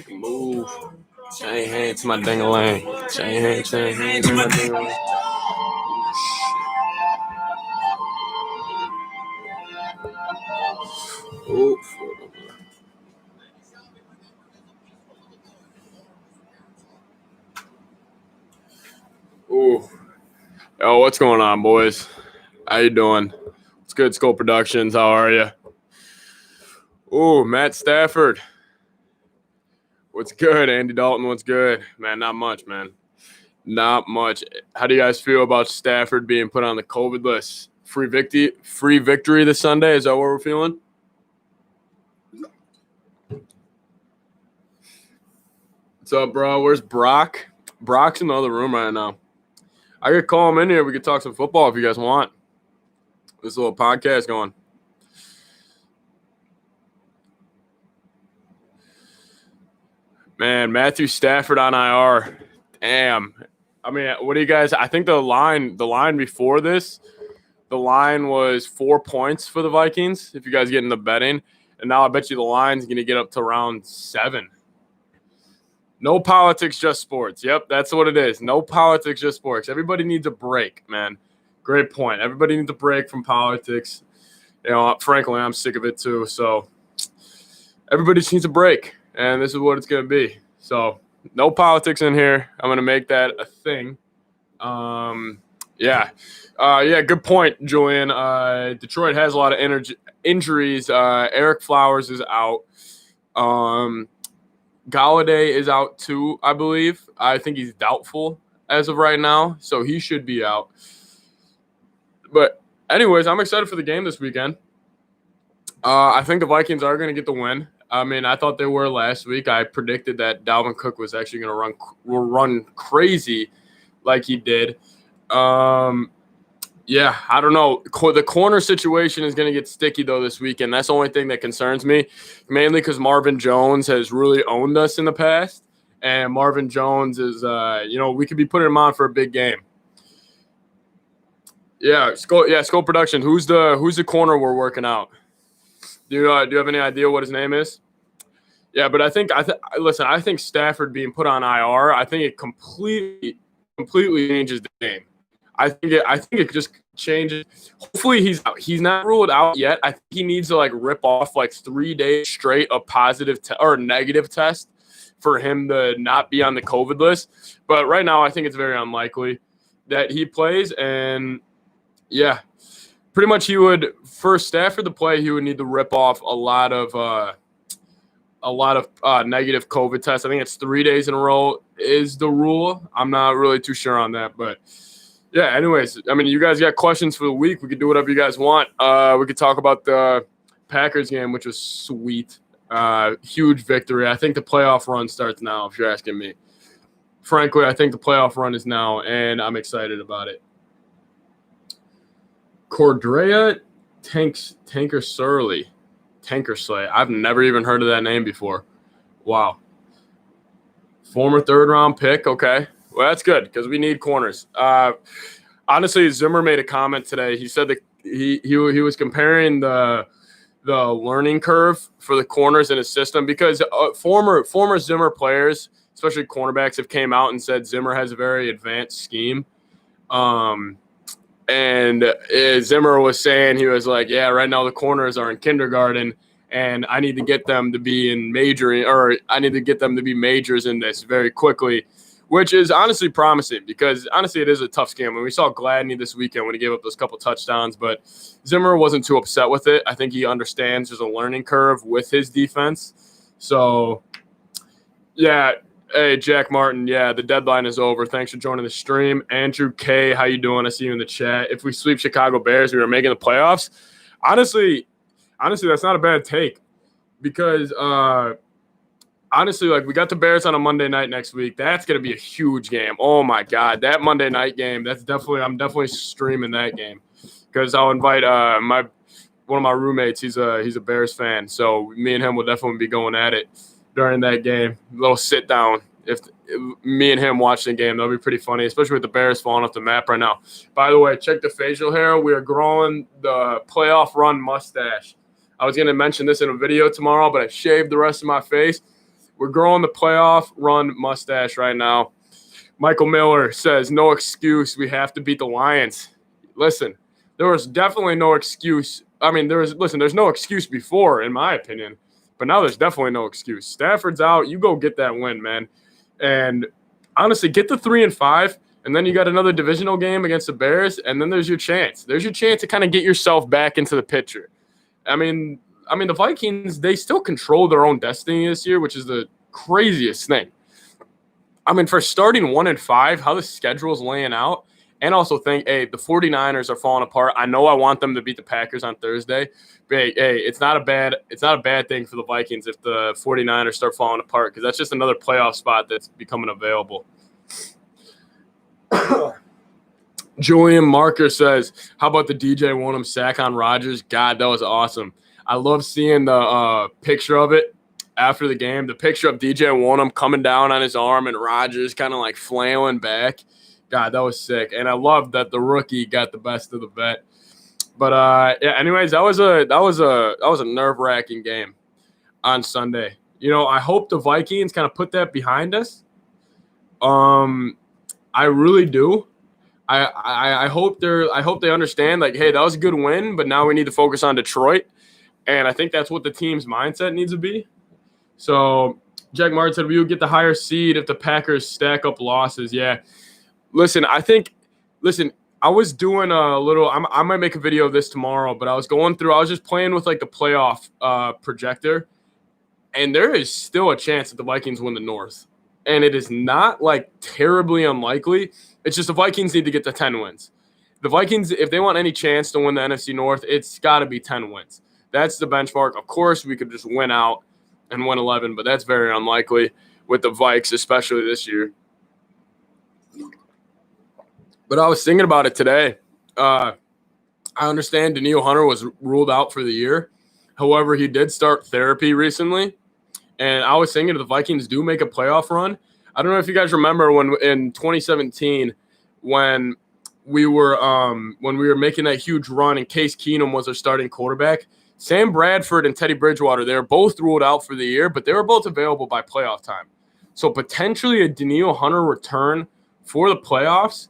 Move. Chain hand to my ding-a-lang. Chain hand to my ding-a-lang. Oh, ooh. Yo, what's going on, boys? How you doing? It's good, Skull Productions. How are you? Ooh, Matt Stafford. What's good, Andy Dalton? What's good? Man, not much, man. Not much. How do you guys feel about Stafford being put on the COVID list? Free victory this Sunday? Is that what we're feeling? What's up, bro? Where's Brock? Brock's in the other room right now. I could call him in here. We could talk some football if you guys want. This little podcast going. Man, Matthew Stafford on IR. Damn. I mean, what do you guys – I think the line before this, the line was 4 points for the Vikings if you guys get into betting. And now I bet you the line's going to get up to around 7. No politics, just sports. Yep, that's what it is. No politics, just sports. Everybody needs a break, man. Great point. Everybody needs a break from politics. You know, frankly, I'm sick of it too. So everybody just needs a break, and this is what it's going to be. So no politics in here. I'm going to make that a thing. Yeah, good point, Julian. Detroit has a lot of injuries. Eric Flowers is out. Galladay is out too, I believe. I think he's doubtful as of right now, so he should be out. But anyways, I'm excited for the game this weekend. I think the Vikings are going to get the win. I mean, I thought they were last week. I predicted that Dalvin Cook was actually going to run crazy like he did. Yeah, I don't know. The corner situation is going to get sticky, though, this weekend. That's the only thing that concerns me, mainly because Marvin Jones has really owned us in the past. And Marvin Jones is, we could be putting him on for a big game. Yeah, Skull Production. Who's the corner we're working out? Do you have any idea what his name is? Yeah, but I think Stafford being put on IR, I think it completely changes the game. I think it just changes. Hopefully he's not ruled out yet. I think he needs to rip off 3 days straight of positive or negative test for him to not be on the COVID list. But right now I think it's very unlikely that he plays. And yeah, pretty much for Stafford to play, he would need to rip off a lot of negative COVID tests. I think it's 3 days in a row is the rule. I'm not really too sure on that, but yeah, anyways, I mean, you guys got questions for the week. We could do whatever you guys want. We could talk about the Packers game, which was sweet. Huge victory. I think the playoff run starts now, if you're asking me. Frankly, I think the playoff run is now, and I'm excited about it. Cordrea Tankersley. I've never even heard of that name before. Wow. Former third-round pick, okay. Well, that's good because we need corners. Honestly, Zimmer made a comment today. He said that he was comparing the learning curve for the corners in his system because former Zimmer players, especially cornerbacks, have came out and said Zimmer has a very advanced scheme. And Zimmer was saying, he was like, yeah, right now the corners are in kindergarten, and I need to get them to be majors in this very quickly. Which is honestly promising because, honestly, it is a tough scheme. And we saw Gladney this weekend when he gave up those couple touchdowns, but Zimmer wasn't too upset with it. I think he understands there's a learning curve with his defense. So, yeah, hey, Jack Martin, yeah, the deadline is over. Thanks for joining the stream. Andrew K., how you doing? I see you in the chat. If we sweep Chicago Bears, we are making the playoffs. Honestly, that's not a bad take because honestly, we got the Bears on a Monday night next week. That's going to be a huge game. Oh, my God. That Monday night game, I'm definitely streaming that game because I'll invite one of my roommates. He's a Bears fan. So me and him will definitely be going at it during that game. A little sit down. If me and him watching the game. That'll be pretty funny, especially with the Bears falling off the map right now. By the way, check the facial hair. We are growing the playoff run mustache. I was going to mention this in a video tomorrow, but I shaved the rest of my face. We're growing the playoff run mustache right now. Michael Miller says, no excuse. We have to beat the Lions. Listen, there was definitely no excuse. I mean, there's no excuse before, in my opinion. But now there's definitely no excuse. Stafford's out. You go get that win, man. And honestly, get the 3-5, and then you got another divisional game against the Bears, and then there's your chance. There's your chance to kind of get yourself back into the picture. I mean, the Vikings, they still control their own destiny this year, which is the craziest thing. I mean, for starting 1-5, how the schedule's laying out, and also think, hey, the 49ers are falling apart. I know I want them to beat the Packers on Thursday. But hey, it's not a bad thing for the Vikings if the 49ers start falling apart, because that's just another playoff spot that's becoming available. Julian Marker says, how about the DJ Wonham sack on Rodgers? God, that was awesome. I love seeing the picture of it after the game, the picture of DJ Wonham coming down on his arm and Rodgers kind of like flailing back. God, that was sick. And I love that the rookie got the best of the vet. But yeah, anyways, that was a nerve-wracking game on Sunday. You know, I hope the Vikings kind of put that behind us. I really do. I hope they understand, like, hey, that was a good win, but now we need to focus on Detroit. And I think that's what the team's mindset needs to be. So Jack Martin said we would get the higher seed if the Packers stack up losses. Yeah. Listen, I was doing a little – I might make a video of this tomorrow, but I was just playing with, like, the playoff projector, and there is still a chance that the Vikings win the North. And it is not, like, terribly unlikely. It's just the Vikings need to get to 10 wins. The Vikings, if they want any chance to win the NFC North, it's got to be 10 wins. That's the benchmark. Of course, we could just win out and win 11, but that's very unlikely with the Vikes, especially this year. But I was thinking about it today. I understand Danielle Hunter was ruled out for the year. However, he did start therapy recently. And I was thinking if the Vikings do make a playoff run, I don't know if you guys remember when in 2017 when we were making that huge run and Case Keenum was our starting quarterback. Sam Bradford and Teddy Bridgewater, they were both ruled out for the year, but they were both available by playoff time. So potentially a Danielle Hunter return for the playoffs,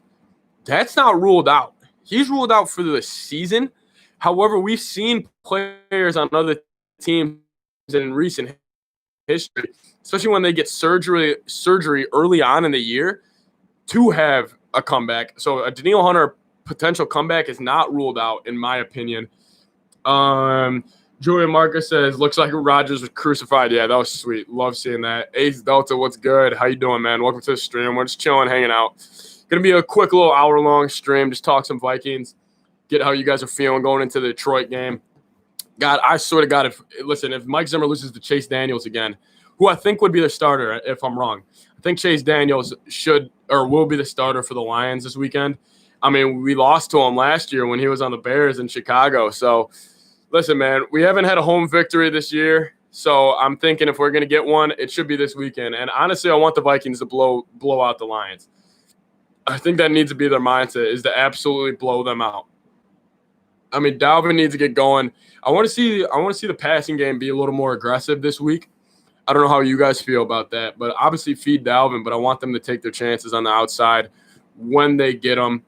that's not ruled out. He's ruled out for the season. However, we've seen players on other teams in recent history, especially when they get surgery early on in the year, to have a comeback. So a Danielle Hunter potential comeback is not ruled out, in my opinion. Julian Marcus says, looks like Rodgers was crucified. Yeah, that was sweet. Love seeing that. Ace Delta, what's good? How you doing, man? Welcome to the stream. We're just chilling, hanging out. Going to be a quick little hour-long stream. Just talk some Vikings. Get how you guys are feeling going into the Detroit game. God, I swear to God, if Mike Zimmer loses to Chase Daniels again, who I think would be the starter if I'm wrong. I think Chase Daniels will be the starter for the Lions this weekend. I mean, we lost to him last year when he was on the Bears in Chicago. So, listen, man, we haven't had a home victory this year. So I'm thinking if we're going to get one, it should be this weekend. And honestly, I want the Vikings to blow out the Lions. I think that needs to be their mindset, is to absolutely blow them out. I mean, Dalvin needs to get going. I want to see the passing game be a little more aggressive this week. I don't know how you guys feel about that, but obviously feed Dalvin, but I want them to take their chances on the outside when they get them.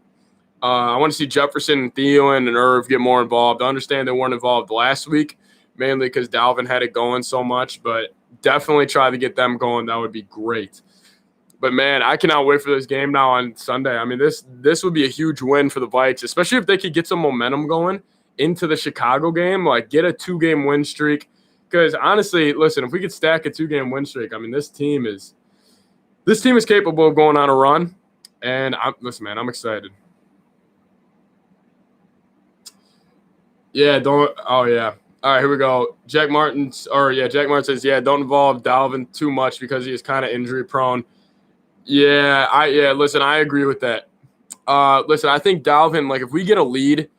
I want to see Jefferson and Thielen and Irv get more involved. I understand they weren't involved last week, mainly because Dalvin had it going so much, but definitely try to get them going. That would be great. But, man, I cannot wait for this game now on Sunday. I mean, this would be a huge win for the Vikes, especially if they could get some momentum going into the Chicago game, like get a 2-game win streak. Because, honestly, listen, if we could stack a 2-game win streak, I mean, this team is capable of going on a run. And, listen, man, I'm excited. Yeah, oh, yeah. All right, here we go. Jack Martin says, don't involve Dalvin too much because he is kind of injury prone. Listen, I agree with that. Listen, I think Dalvin, like, if we get a lead,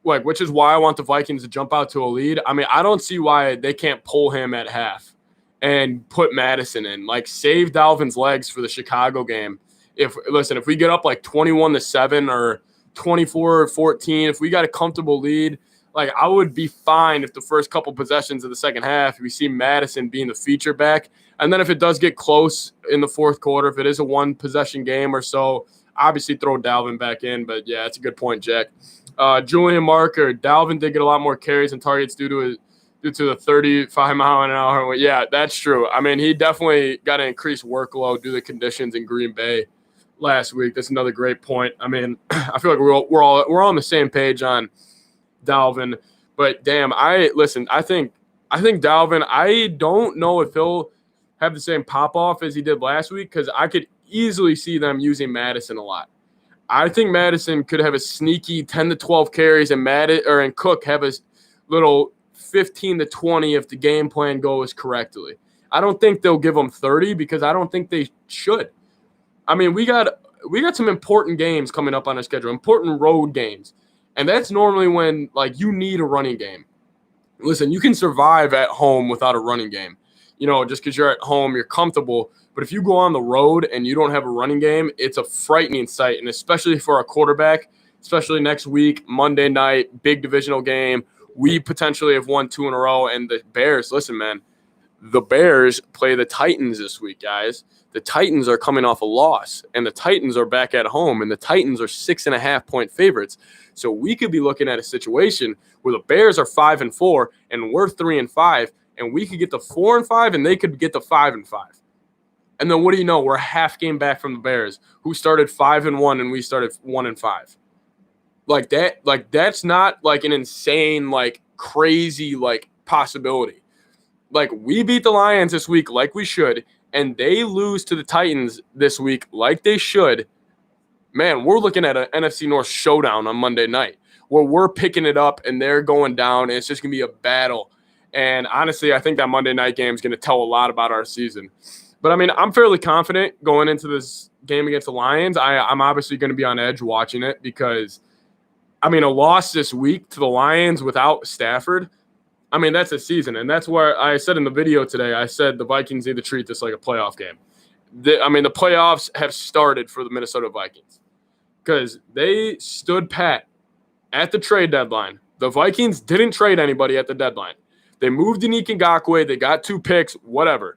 like, which is why I want the Vikings to jump out to a lead. I mean, I don't see why they can't pull him at half and put Madison in. Like, save Dalvin's legs for the Chicago game. If we get up like 21-7 or 24-14, if we got a comfortable lead, like, I would be fine if the first couple possessions of the second half we see Madison being the feature back. And then if it does get close in the fourth quarter, if it is a one-possession game or so, obviously throw Dalvin back in. But, yeah, that's a good point, Jack. Julian Marker, Dalvin did get a lot more carries and targets due to the 35-mile-an-hour. Yeah, that's true. I mean, he definitely got an increased workload due to the conditions in Green Bay last week. That's another great point. I mean, I feel like we're all on the same page on Dalvin. But damn, I think Dalvin, I don't know if he'll have the same pop off as he did last week, because I could easily see them using Madison a lot. I think Madison could have a sneaky 10 to 12 carries, and Cook have a little 15 to 20 if the game plan goes correctly. I don't think they'll give them 30, because I don't think they should. I mean, we got some important games coming up on our schedule, important road games. And that's normally when, like, you need a running game. Listen, you can survive at home without a running game. You know, just because you're at home, you're comfortable. But if you go on the road and you don't have a running game, it's a frightening sight. And especially for a quarterback, especially next week, Monday night, big divisional game, we potentially have won 2 in a row. And the Bears, listen, man, the Bears play the Titans this week, guys. The Titans are coming off a loss, and the Titans are back at home, and the Titans are 6.5-point favorites. So we could be looking at a situation where the Bears are 5-4, and we're 3-5, and we could get the 4-5, and they could get the 5-5. And then what do you know? We're a half game back from the Bears, who started 5-1, and we started 1-5. Like that, that's not like an insane, like crazy, like possibility. Like, we beat the Lions this week like we should, and they lose to the Titans this week like they should. Man, we're looking at an NFC North showdown on Monday night where we're picking it up and they're going down, and it's just going to be a battle. And honestly, I think that Monday night game is going to tell a lot about our season. But, I mean, I'm fairly confident going into this game against the Lions. I'm obviously going to be on edge watching it because, I mean, a loss this week to the Lions without Stafford, I mean, that's a season. And that's where I said in the video today, I said the Vikings need to treat this like a playoff game. The playoffs have started for the Minnesota Vikings because they stood pat at the trade deadline. The Vikings didn't trade anybody at the deadline. They moved Yannick Ngakoue. They got 2 picks, whatever.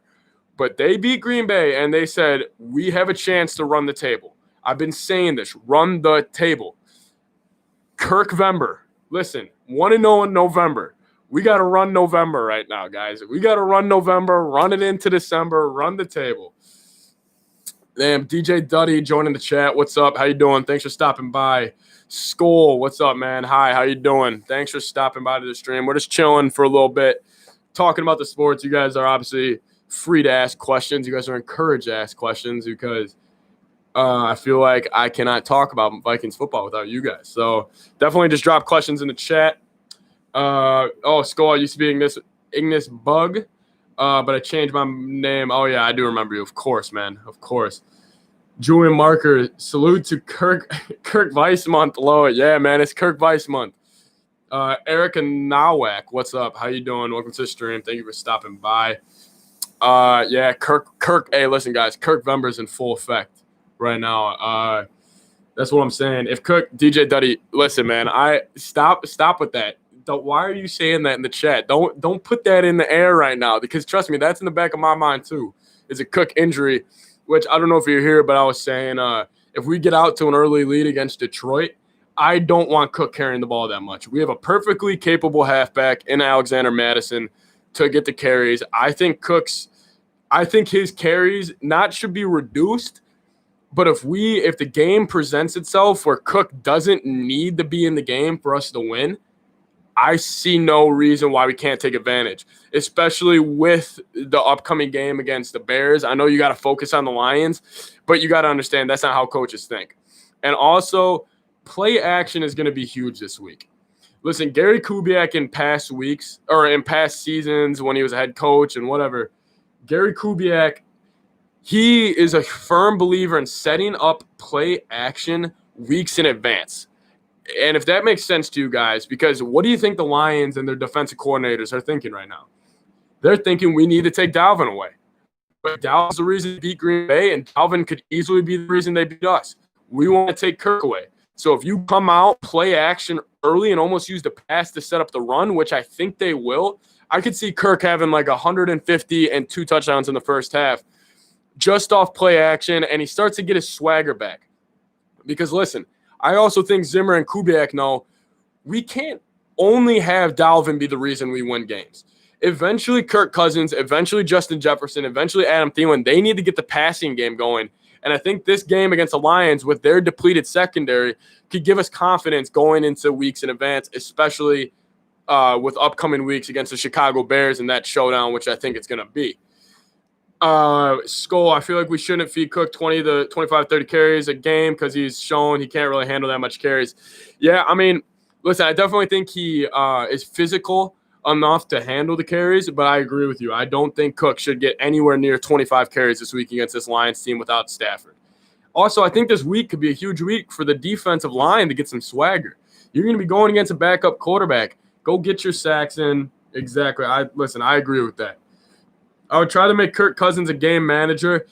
But they beat Green Bay, and they said, we have a chance to run the table. I've been saying this, run the table. Kirk Vember, listen, 1-0 in November. We got to run November right now, guys. We got to run November, run it into December, run the table. Damn, DJ Duddy joining the chat. What's up? How you doing? Thanks for stopping by. Skull, what's up, man? Hi, how you doing? Thanks for stopping by to the stream. We're just chilling for a little bit, talking about the sports. You guys are obviously free to ask questions. You guys are encouraged to ask questions because I feel like I cannot talk about Vikings football without you guys. So definitely just drop questions in the chat. Skull, I used to be Ignis Bug, but I changed my name. Oh, yeah, I do remember you. Of course, man. Of course. Julian Marker, salute to Kirk Weiss month. Hello. Yeah, man, it's Kirk Weiss month. Erica Nawak, what's up? How you doing? Welcome to the stream. Thank you for stopping by. Yeah, Kirk. Hey, listen, guys, Kirk Vember's in full effect right now. That's what I'm saying. If DJ Duddy, listen, man, stop with that. Why are you saying that in the chat? Don't put that in the air right now because trust me, that's in the back of my mind too. It's a Cook injury, which I don't know if you're here, but I was saying if we get out to an early lead against Detroit, I don't want Cook carrying the ball that much. We have a perfectly capable halfback in Alexander Madison to get the carries. I think his carries should be reduced. But if the game presents itself where Cook doesn't need to be in the game for us to win, I see no reason why we can't take advantage, especially with the upcoming game against the Bears. I know you got to focus on the Lions, but you got to understand that's not how coaches think. And also, play action is going to be huge this week. Listen, Gary Kubiak in past weeks or in past seasons when he was a head coach and whatever, Gary Kubiak, he is a firm believer in setting up play action weeks in advance. And if that makes sense to you guys, because what do you think the Lions and their defensive coordinators are thinking right now? they're thinking we need to take Dalvin away. But Dalvin's the reason they beat Green Bay, and Dalvin could easily be the reason they beat us. We want to take Kirk away. So if you come out, play action early, and almost use the pass to set up the run, which I think they will, I could see Kirk having like 150 and 2 touchdowns in the first half just off play action, and he starts to get his swagger back. Because, listen, I also think Zimmer and Kubiak know we can't only have Dalvin be the reason we win games. Eventually, Kirk Cousins, eventually Justin Jefferson, eventually Adam Thielen, they need to get the passing game going. And I think this game against the Lions with their depleted secondary could give us confidence going into weeks in advance, especially with upcoming weeks against the Chicago Bears and that showdown, which I think it's going to be. Skull, I feel like we shouldn't feed Cook 20 to 25, 30 carries a game because he's shown he can't really handle that much carries. Yeah, I mean, listen, I definitely think he is physical enough to handle the carries, but I agree with you. I don't think Cook should get anywhere near 25 carries this week against this Lions team without Stafford. Also, I think this week could be a huge week for the defensive line to get some swagger. You're going to be going against a backup quarterback. Go get your sacks in. Exactly. I agree with that. I would try to make Kirk Cousins a game manager.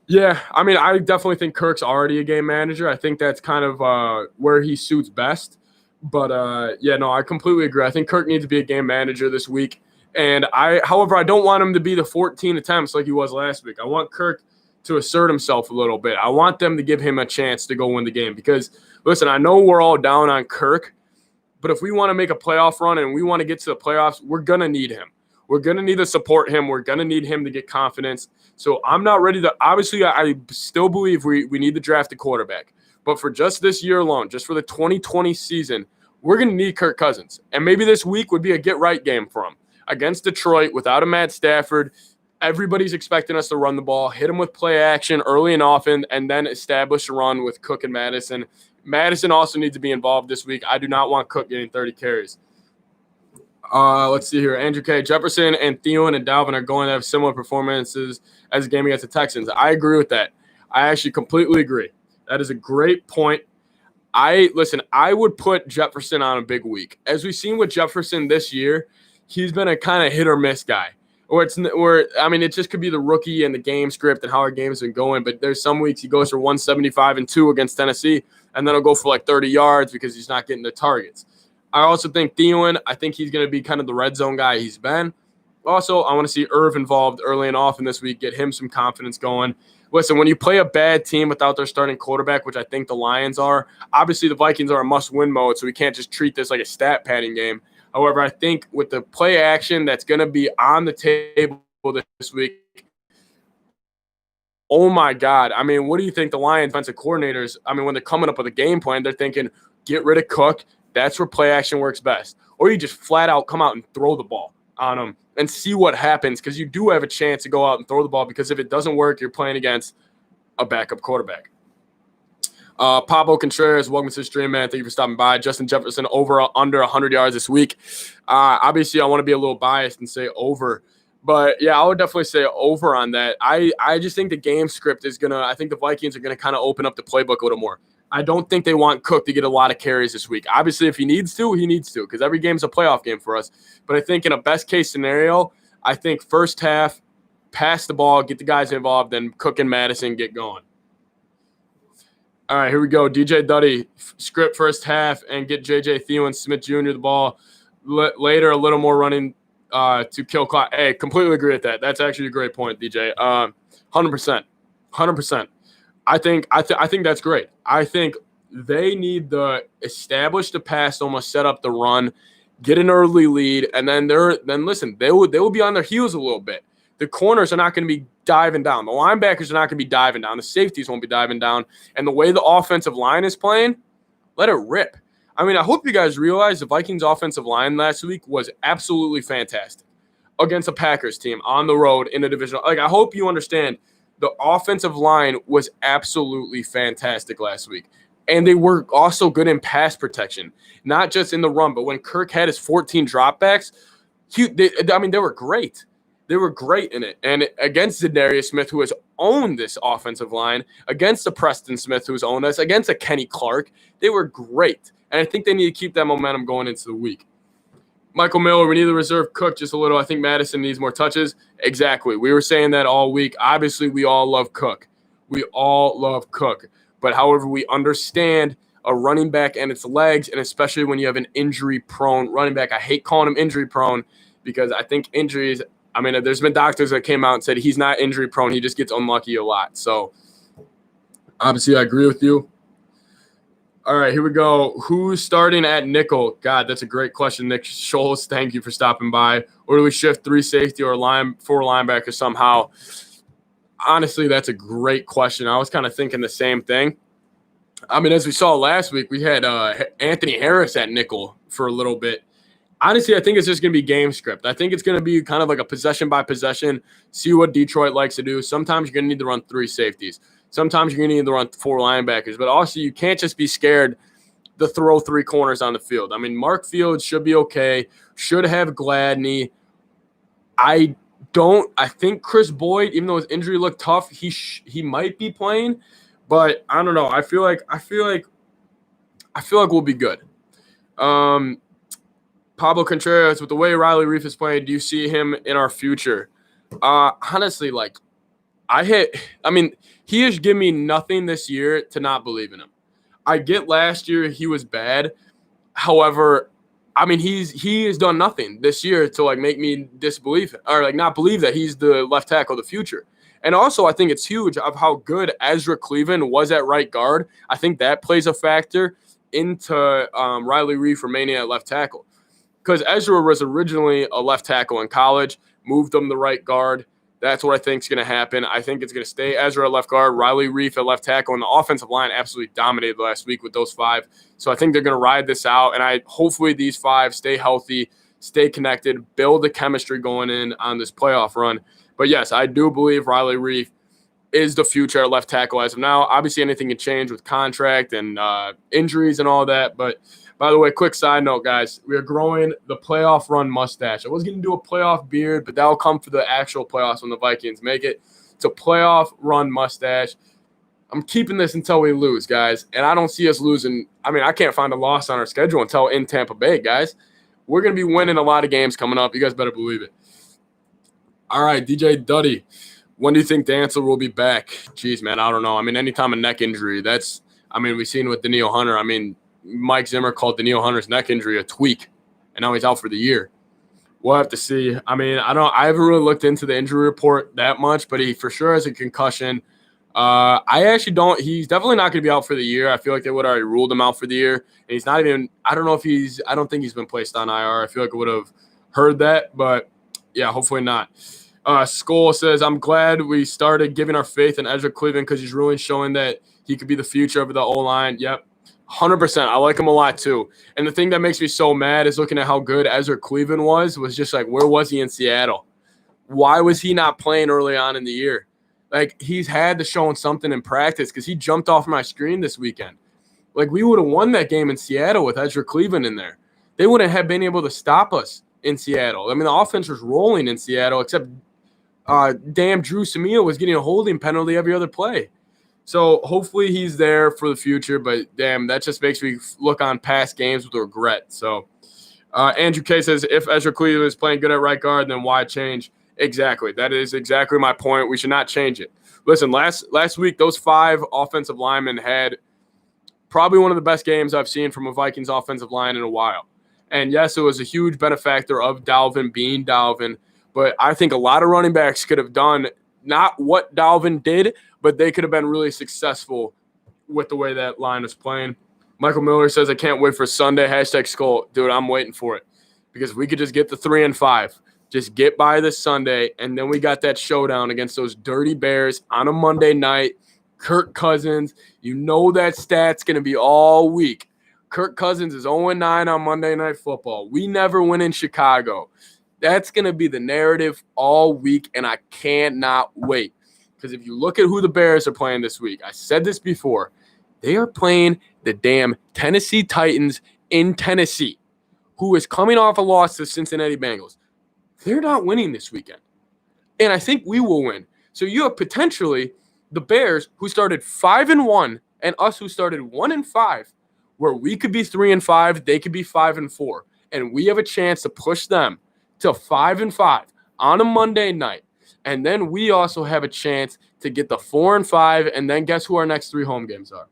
Yeah, I mean, I definitely think Kirk's already a game manager. I think that's kind of where he suits best. But, yeah, no, I completely agree. I think Kirk needs to be a game manager this week. And however, I don't want him to be the 14 attempts like he was last week. I want Kirk to assert himself a little bit. I want them to give him a chance to go win the game because, listen, I know we're all down on Kirk, but if we want to make a playoff run and we want to get to the playoffs, we're going to need him. We're going to need to support him. We're going to need him to get confidence. So I'm not ready to – obviously, I still believe we need to draft a quarterback. But for just this year alone, just for the 2020 season, we're going to need Kirk Cousins. And maybe this week would be a get-right game for him. Against Detroit, without a Matt Stafford, everybody's expecting us to run the ball, hit him with play action early and often, and then establish a run with Cook and Madison. Madison also needs to be involved this week. I do not want Cook getting 30 carries. Let's see here. Andrew K. Jefferson and Thielen and Dalvin are going to have similar performances as a game against the Texans. I agree with that. I actually completely agree. That is a great point. I would put Jefferson on a big week. As we've seen with Jefferson this year, he's been a kind of hit or miss guy. It just could be the rookie and the game script and how our game's been going. But there's some weeks he goes for 175 and 2 against Tennessee, and then he'll go for like 30 yards because he's not getting the targets. I also think Thielen, I think he's going to be kind of the red zone guy he's been. Also, I want to see Irv involved early and often this week, get him some confidence going. Listen, when you play a bad team without their starting quarterback, which I think the Lions are, obviously the Vikings are a must-win mode, so we can't just treat this like a stat padding game. However, I think with the play action that's going to be on the table this week, oh my God. I mean, what do you think the Lions defensive coordinators, when they're coming up with a game plan, they're thinking, get rid of Cook. That's where play action works best. Or you just flat out come out and throw the ball on them and see what happens because you do have a chance to go out and throw the ball because if it doesn't work, you're playing against a backup quarterback. Pablo Contreras, welcome to the stream, man. Thank you for stopping by. Justin Jefferson under 100 yards this week. Obviously, I want to be a little biased and say over. But, yeah, I would definitely say over on that. I just think the game script is going to – I think the Vikings are going to kind of open up the playbook a little more. I don't think they want Cook to get a lot of carries this week. Obviously, if he needs to, he needs to because every game's a playoff game for us. But I think in a best-case scenario, I think first half, pass the ball, get the guys involved, then Cook and Madison get going. All right, here we go. DJ Duddy, script first half and get J.J. Thielen, Smith Jr. the ball. Later, a little more running to kill clock. Hey, completely agree with that. That's actually a great point, DJ. 100%. 100%. I think that's great. I think they need to establish the pass, almost set up the run, get an early lead, and then listen, they will be on their heels a little bit. The corners are not going to be diving down. The linebackers are not going to be diving down. The safeties won't be diving down. And the way the offensive line is playing, let it rip. I hope you guys realize the Vikings offensive line last week was absolutely fantastic against a Packers team on the road in a division. I hope you understand the offensive line was absolutely fantastic last week. And they were also good in pass protection, not just in the run, but when Kirk had his 14 dropbacks, they were great. They were great in it. And against Zadarius Smith, who has owned this offensive line, against the Preston Smith, who's owned us, against a Kenny Clark, they were great. And I think they need to keep that momentum going into the week. Michael Miller, we need to reserve Cook just a little. I think Madison needs more touches. Exactly. We were saying that all week. Obviously, we all love Cook. We all love Cook. But however, we understand a running back and its legs, and especially when you have an injury-prone running back. I hate calling him injury-prone because I think injuries – I mean, there's been doctors that came out and said he's not injury-prone. He just gets unlucky a lot. So, obviously, I agree with you. All right, here we go. Who's starting at nickel? God, that's a great question, Nick Scholes. Thank you for stopping by. Or do we shift 3 safety or 4 linebackers somehow? Honestly, that's a great question. I was kind of thinking the same thing. I mean, as we saw last week, we had Anthony Harris at nickel for a little bit. Honestly, I think it's just going to be game script. I think it's going to be kind of like a possession by possession, see what Detroit likes to do. Sometimes you're going to need to run 3 safeties. Sometimes you're going to need to run 4 linebackers. But also, you can't just be scared to throw 3 corners on the field. I mean, Mark Fields should be okay, should have Gladney. I think Chris Boyd, even though his injury looked tough, he might be playing. But I don't know. I feel like we'll be good. Pablo Contreras, with the way Riley Reif is playing, do you see him in our future? Honestly, he has given me nothing this year to not believe in him. I get last year he was bad. However, I mean, he has done nothing this year to make me disbelieve or not believe that he's the left tackle of the future. And also, I think it's huge of how good Ezra Cleveland was at right guard. I think that plays a factor into Riley Reif remaining at left tackle. Because Ezra was originally a left tackle in college, moved him to right guard. That's what I think is going to happen. I think it's going to stay Ezra at left guard, Riley Reif at left tackle, and the offensive line absolutely dominated last week with those 5. So I think they're going to ride this out, and hopefully these 5 stay healthy, stay connected, build the chemistry going in on this playoff run. But, yes, I do believe Riley Reif is the future at left tackle as of now. Obviously, anything can change with contract and injuries and all that. But, by the way, quick side note, guys, we are growing the playoff run mustache. I was going to do a playoff beard, but that will come for the actual playoffs when the Vikings make it. It's a playoff run mustache. I'm keeping this until we lose, guys. And I don't see us losing. I mean, I can't find a loss on our schedule until in Tampa Bay, guys. We're going to be winning a lot of games coming up. You guys better believe it. All right, DJ Duddy. When do you think Dantzler will be back? Jeez, man, I don't know. I mean, anytime a neck injury, we've seen with Danielle Hunter. I mean, Mike Zimmer called Danielle Hunter's neck injury a tweak, and now he's out for the year. We'll have to see. I mean, I haven't really looked into the injury report that much, but he for sure has a concussion. I actually don't. He's definitely not going to be out for the year. I feel like they would have already ruled him out for the year, and he's not even. I don't think he's been placed on IR. I feel like I would have heard that, but yeah, hopefully not. Skull says, I'm glad we started giving our faith in Ezra Cleveland because he's really showing that he could be the future of the O-line. Yep, 100%. I like him a lot too. And the thing that makes me so mad is looking at how good Ezra Cleveland was just where was he in Seattle? Why was he not playing early on in the year? He's had to show something in practice because he jumped off my screen this weekend. We would have won that game in Seattle with Ezra Cleveland in there. They wouldn't have been able to stop us in Seattle. I mean, the offense was rolling in Seattle, except Drew Samia was getting a holding penalty every other play. So hopefully he's there for the future, but damn, that just makes me look on past games with regret. So Andrew K says, if Ezra Cleveland is playing good at right guard, then why change? Exactly. That is exactly my point. We should not change it. Listen, last week, those 5 offensive linemen had probably one of the best games I've seen from a Vikings offensive line in a while. And yes, it was a huge benefactor of Dalvin being Dalvin, but I think a lot of running backs could have done not what Dalvin did, but they could have been really successful with the way that line was playing. Michael Miller says, I can't wait for Sunday. #Skull. Dude, I'm waiting for it because we could just get the 3-5. Just get by this Sunday, and then we got that showdown against those dirty Bears on a Monday night. Kirk Cousins, you know that stat's going to be all week. Kirk Cousins is 0-9 on Monday Night Football. We never win in Chicago. That's going to be the narrative all week, and I cannot wait. Because if you look at who the Bears are playing this week, I said this before, they are playing the damn Tennessee Titans in Tennessee, who is coming off a loss to Cincinnati Bengals. They're not winning this weekend. And I think we will win. So you have potentially the Bears who started 5-1 and us who started 1-5, where we could be 3-5, they could be 5-4. and we have a chance to push them to 5-5 on a Monday night. And then we also have a chance to get the 4-5. And then guess who our next 3 home games are?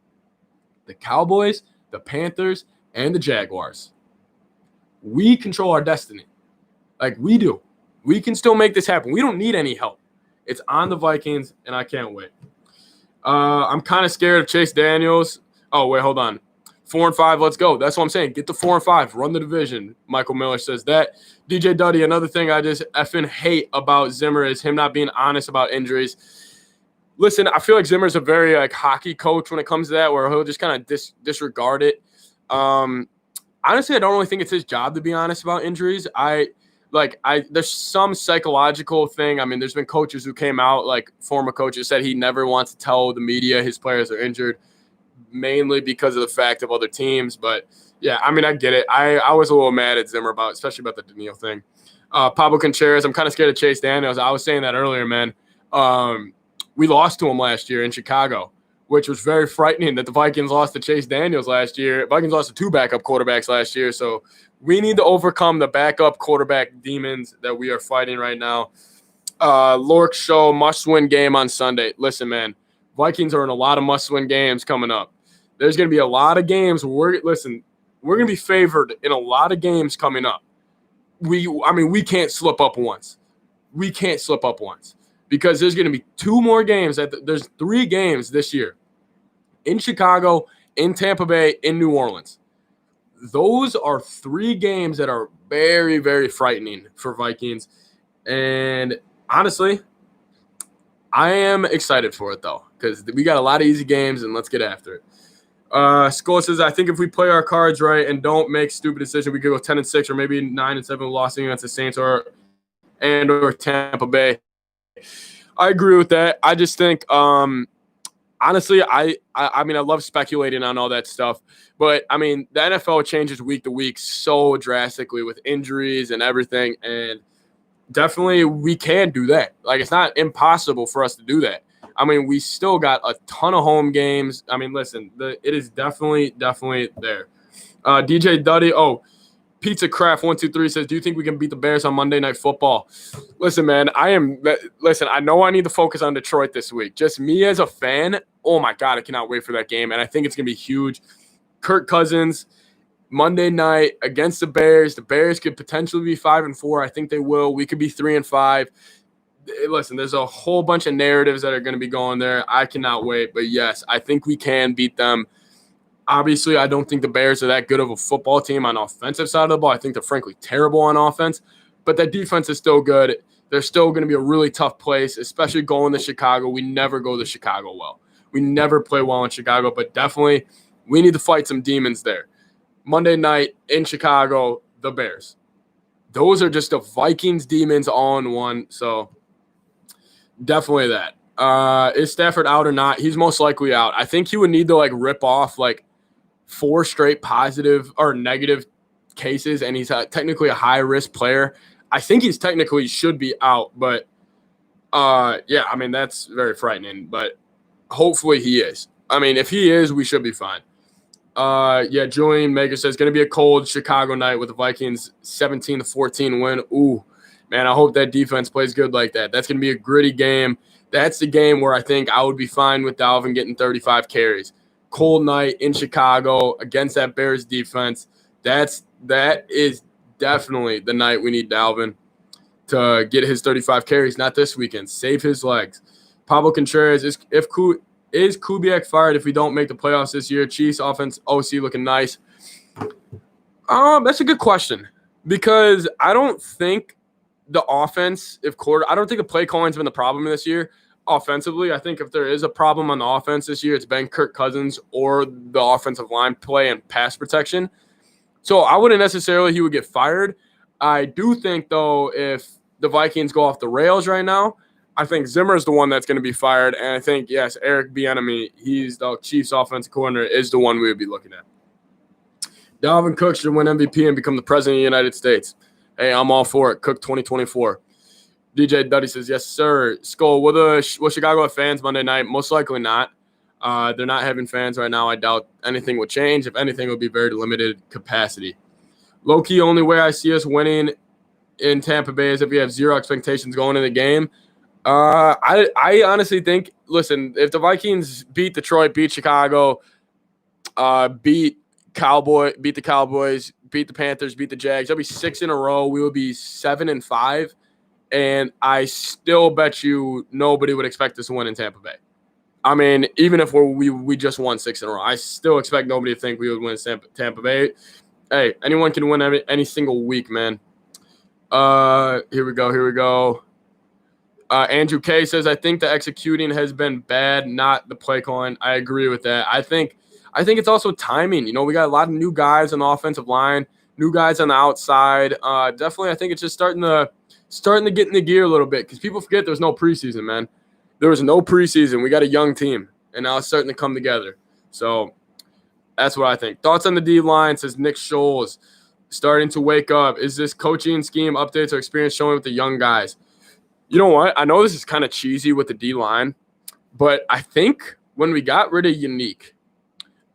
The Cowboys, the Panthers, and the Jaguars. We control our destiny. Like we do. We can still make this happen. We don't need any help. It's on the Vikings, and I can't wait. I'm kind of scared of Chase Daniels. Oh, wait, hold on. 4-5, let's go. That's what I'm saying. Get the 4-5. Run the division. Michael Miller says that. DJ Duddy, another thing I just effing hate about Zimmer is him not being honest about injuries. Listen, I feel like Zimmer's a very hockey coach when it comes to that, where he'll just kind of disregard it. Honestly, I don't really think it's his job to be honest about injuries. There's some psychological thing. I mean, there's been coaches who came out, like former coaches said he never wants to tell the media his players are injured, mainly because of the fact of other teams. But yeah, I mean, I get it. I was a little mad at Zimmer especially about the Daniil thing. Pablo Contreras, I'm kind of scared of Chase Daniels. I was saying that earlier, man. We lost to him last year in Chicago, which was very frightening that the Vikings lost to Chase Daniels last year. Vikings lost to 2 backup quarterbacks last year. So we need to overcome the backup quarterback demons that we are fighting right now. Lork Show, must-win game on Sunday. Listen, man, Vikings are in a lot of must-win games coming up. There's going to be a lot of games. We're going to be favored in a lot of games coming up. We can't slip up once. We can't slip up once because there's going to be 2 more games. There's 3 games this year in Chicago, in Tampa Bay, in New Orleans. Those are 3 games that are very, very frightening for Vikings. And honestly, I am excited for it, though, because we got a lot of easy games, and let's get after it. Skull says, I think if we play our cards right and don't make stupid decisions, we could go 10-6 or maybe 9-7 losing against the Saints or Tampa Bay. I agree with that. I just think, honestly, I mean, I love speculating on all that stuff, but I mean, the NFL changes week to week so drastically with injuries and everything, and definitely we can do that. Like, it's not impossible for us to do that. I mean, we still got a ton of home games. I mean, listen, it is definitely there. DJ Duddy, Pizza Craft 123 says, do you think we can beat the Bears on Monday Night Football? Listen, man, I know I need to focus on Detroit this week. Just me as a fan, oh my God, I cannot wait for that game, and I think it's going to be huge. Kirk Cousins, Monday night against the Bears. The Bears could potentially be 5-4. I think they will. We could be 3-5. Listen, there's a whole bunch of narratives that are going to be going there. I cannot wait. But, yes, I think we can beat them. Obviously, I don't think the Bears are that good of a football team on the offensive side of the ball. I think they're frankly terrible on offense. But that defense is still good. They're still going to be a really tough place, especially going to Chicago. We never go to Chicago well. We never play well in Chicago. But definitely we need to fight some demons there. Monday night in Chicago, the Bears. Those are just the Vikings demons all in one. So definitely that. Is Stafford out or not? He's most likely out. I think he would need to rip off 4 straight positive or negative cases, and he's technically a high-risk player. I think he's technically should be out, but yeah, I mean, that's very frightening, but hopefully he is. I mean, if he is, we should be fine. Yeah, Julian Mega says, going to be a cold Chicago night with the Vikings 17-14 win. Ooh, man, I hope that defense plays good like that. That's going to be a gritty game. That's the game where I think I would be fine with Dalvin getting 35 carries. Cold night in Chicago against that Bears defense. That is definitely the night we need Dalvin to get his 35 carries. Not this weekend. Save his legs. Pablo Contreras, is Kubiak fired if we don't make the playoffs this year? Chiefs offense OC looking nice. That's a good question because I don't think the offense, I don't think the play calling's been the problem this year. Offensively, I think if there is a problem on the offense this year, it's been Kirk Cousins or the offensive line play and pass protection. So I wouldn't necessarily he would get fired. I do think, though, if the Vikings go off the rails right now, I think Zimmer's the one that's going to be fired. And I think, yes, Eric Bieniemy, he's the Chiefs offensive coordinator, is the one we would be looking at. Dalvin Cook should win MVP and become the president of the United States. Hey, I'm all for it. Cook 2024. DJ Duddy says, yes, sir. Skull, will Chicago have fans Monday night? Most likely not. They're not having fans right now. I doubt anything will change. If anything, it will be very limited capacity. Low-key, only way I see us winning in Tampa Bay is if we have zero expectations going in the game. I honestly think, listen, if the Vikings beat Detroit, beat Chicago, beat the Cowboys, beat the Panthers, beat the Jags, that'll be 6 in a row. We will be 7-5, and I still bet you nobody would expect us to win in Tampa Bay. I mean, even if we just won 6 in a row, I still expect nobody to think we would win Tampa Bay. Hey, anyone can win any single week, man. Here we go. Andrew K says, I think the executing has been bad, not the play calling. I agree with that. I think it's also timing. You know, we got a lot of new guys on the offensive line, new guys on the outside. Definitely, I think it's just starting to get in the gear a little bit because people forget there's no preseason, man. There was no preseason. We got a young team, and now it's starting to come together. So that's what I think. Thoughts on the D-line, says Nick Scholes. Starting to wake up. Is this coaching scheme updates or experience showing with the young guys? You know what? I know this is kind of cheesy with the D-line, but I think when we got rid of Unique,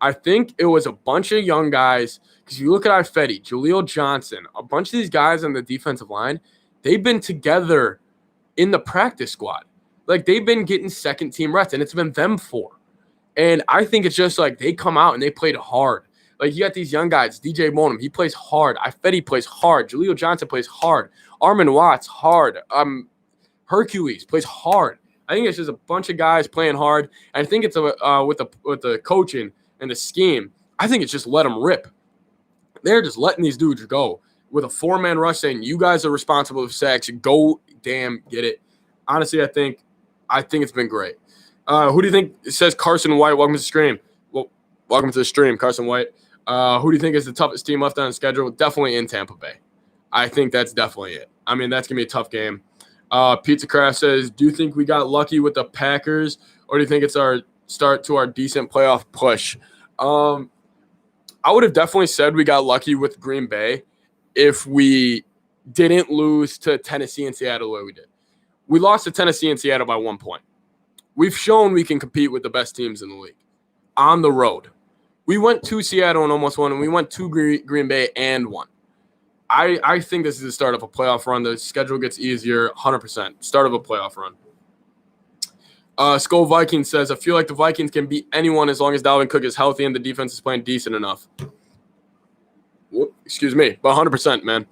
I think it was a bunch of young guys. Because you look at Ifedi, Jaleel Johnson, a bunch of these guys on the defensive line, they've been together in the practice squad. Like, they've been getting second-team reps, and it's been them 4. And I think it's just like they come out and they played hard. Like, you got these young guys, DJ Bonham, he plays hard. Ifedi plays hard. Jaleel Johnson plays hard. Armin Watts, hard. Hercules plays hard. I think it's just a bunch of guys playing hard. And I think it's with the coaching and the scheme. I think it's just let them rip. They're just letting these dudes go with a 4-man rush saying, you guys are responsible for sacks. Go damn get it. Honestly, I think it's been great. Who do you think? It says Carson White. Welcome to the stream. Well, welcome to the stream, Carson White. Who do you think is the toughest team left on the schedule? Definitely in Tampa Bay. I think that's definitely it. I mean, that's going to be a tough game. Pizza Craft says, do you think we got lucky with the Packers, or do you think it's our start to our decent playoff push? I would have definitely said we got lucky with Green Bay if we didn't lose to Tennessee and Seattle the way we did. We lost to Tennessee and Seattle by 1 point. We've shown we can compete with the best teams in the league on the road. We went to Seattle and almost won, and we went to Green Bay and won. I think this is the start of a playoff run. The schedule gets easier, 100%. Start of a playoff run. Skull Vikings says, I feel like the Vikings can beat anyone as long as Dalvin Cook is healthy and the defense is playing decent enough. Excuse me, but 100%, man.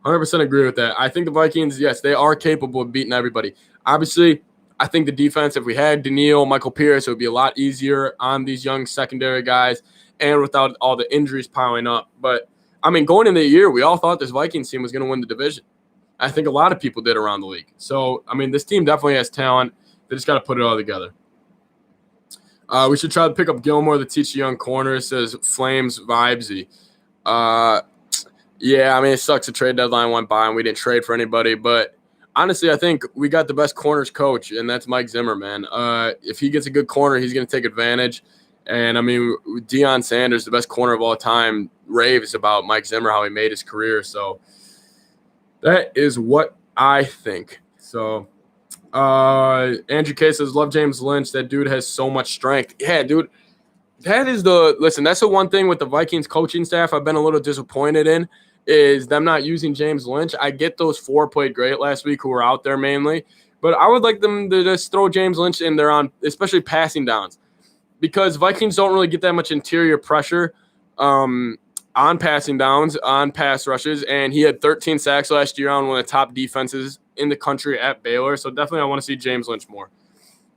100% agree with that. I think the Vikings, yes, they are capable of beating everybody. Obviously, I think the defense, if we had Daniil, Michael Pierce, it would be a lot easier on these young secondary guys and without all the injuries piling up. But, I mean, going into the year, we all thought this Vikings team was going to win the division. I think a lot of people did around the league. So, I mean, this team definitely has talent. They just got to put it all together. We should try to pick up Gilmore to teach the young corners, says Flames Vibesy. Yeah, I mean, it sucks the trade deadline went by and we didn't trade for anybody. But honestly, I think we got the best corners coach, and that's Mike Zimmer, man. If he gets a good corner, he's going to take advantage. And, I mean, Deion Sanders, the best corner of all time, raves about Mike Zimmer, how he made his career. So that is what I think. So Andrew K says, love James Lynch. That dude has so much strength. Yeah, dude. That's the one thing with the Vikings coaching staff I've been a little disappointed in is them not using James Lynch. I get those 4 played great last week who were out there mainly, but I would like them to just throw James Lynch in there on especially passing downs because Vikings don't really get that much interior pressure on passing downs, on pass rushes, and he had 13 sacks last year on one of the top defenses in the country at Baylor, so definitely I want to see James Lynch more.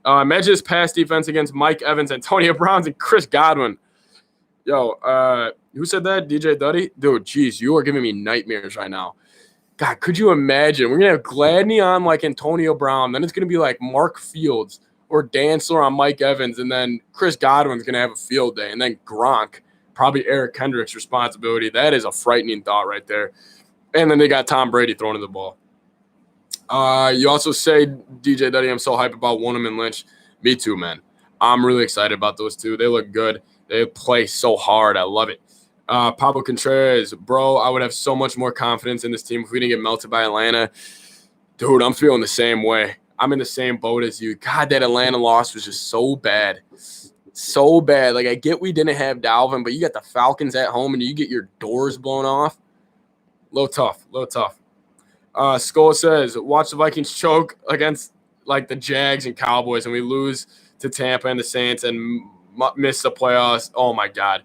Imagine his pass defense against Mike Evans, Antonio Brown, and Chris Godwin. Yo, who said that? DJ Duddy? Dude, geez, you are giving me nightmares right now. God, could you imagine? We're going to have Gladney on like Antonio Brown. Then it's going to be like Mark Fields or Dantzler on Mike Evans. And then Chris Godwin's going to have a field day. And then Gronk, probably Eric Kendrick's responsibility. That is a frightening thought right there. And then they got Tom Brady throwing the ball. You also say, DJ Duddy, I'm so hyped about Wonham and Lynch. Me too, man. I'm really excited about those two. They look good. They play so hard. I love it. Pablo Contreras, bro, I would have so much more confidence in this team if we didn't get melted by Atlanta. Dude, I'm feeling the same way. I'm in the same boat as you. God, that Atlanta loss was just so bad. So bad. Like, I get we didn't have Dalvin, but you got the Falcons at home and you get your doors blown off. Low tough. Skull says, watch the Vikings choke against like the Jags and Cowboys, and we lose to Tampa and the Saints and miss the playoffs. Oh my God.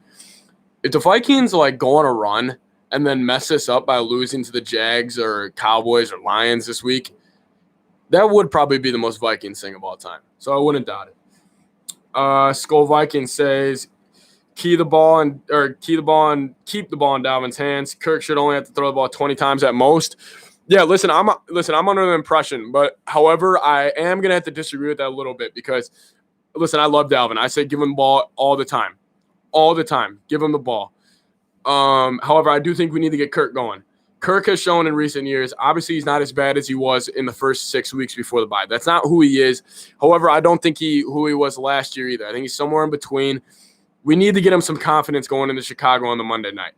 If the Vikings like go on a run and then mess this up by losing to the Jags or Cowboys or Lions this week, that would probably be the most Vikings thing of all time. So I wouldn't doubt it. Skull Vikings says, keep the ball and keep the ball in Dalvin's hands. Kirk should only have to throw the ball 20 times at most. Yeah, listen, I'm under the impression, but however, I am gonna have to disagree with that a little bit because, listen, I love Dalvin. I say give him the ball all the time. Give him the ball. However, I do think we need to get Kirk going. Kirk has shown in recent years, obviously he's not as bad as he was in the first 6 weeks before the bye. That's not who he is. However, I don't think who he was last year either. I think he's somewhere in between. We need to get him some confidence going into Chicago on the Monday night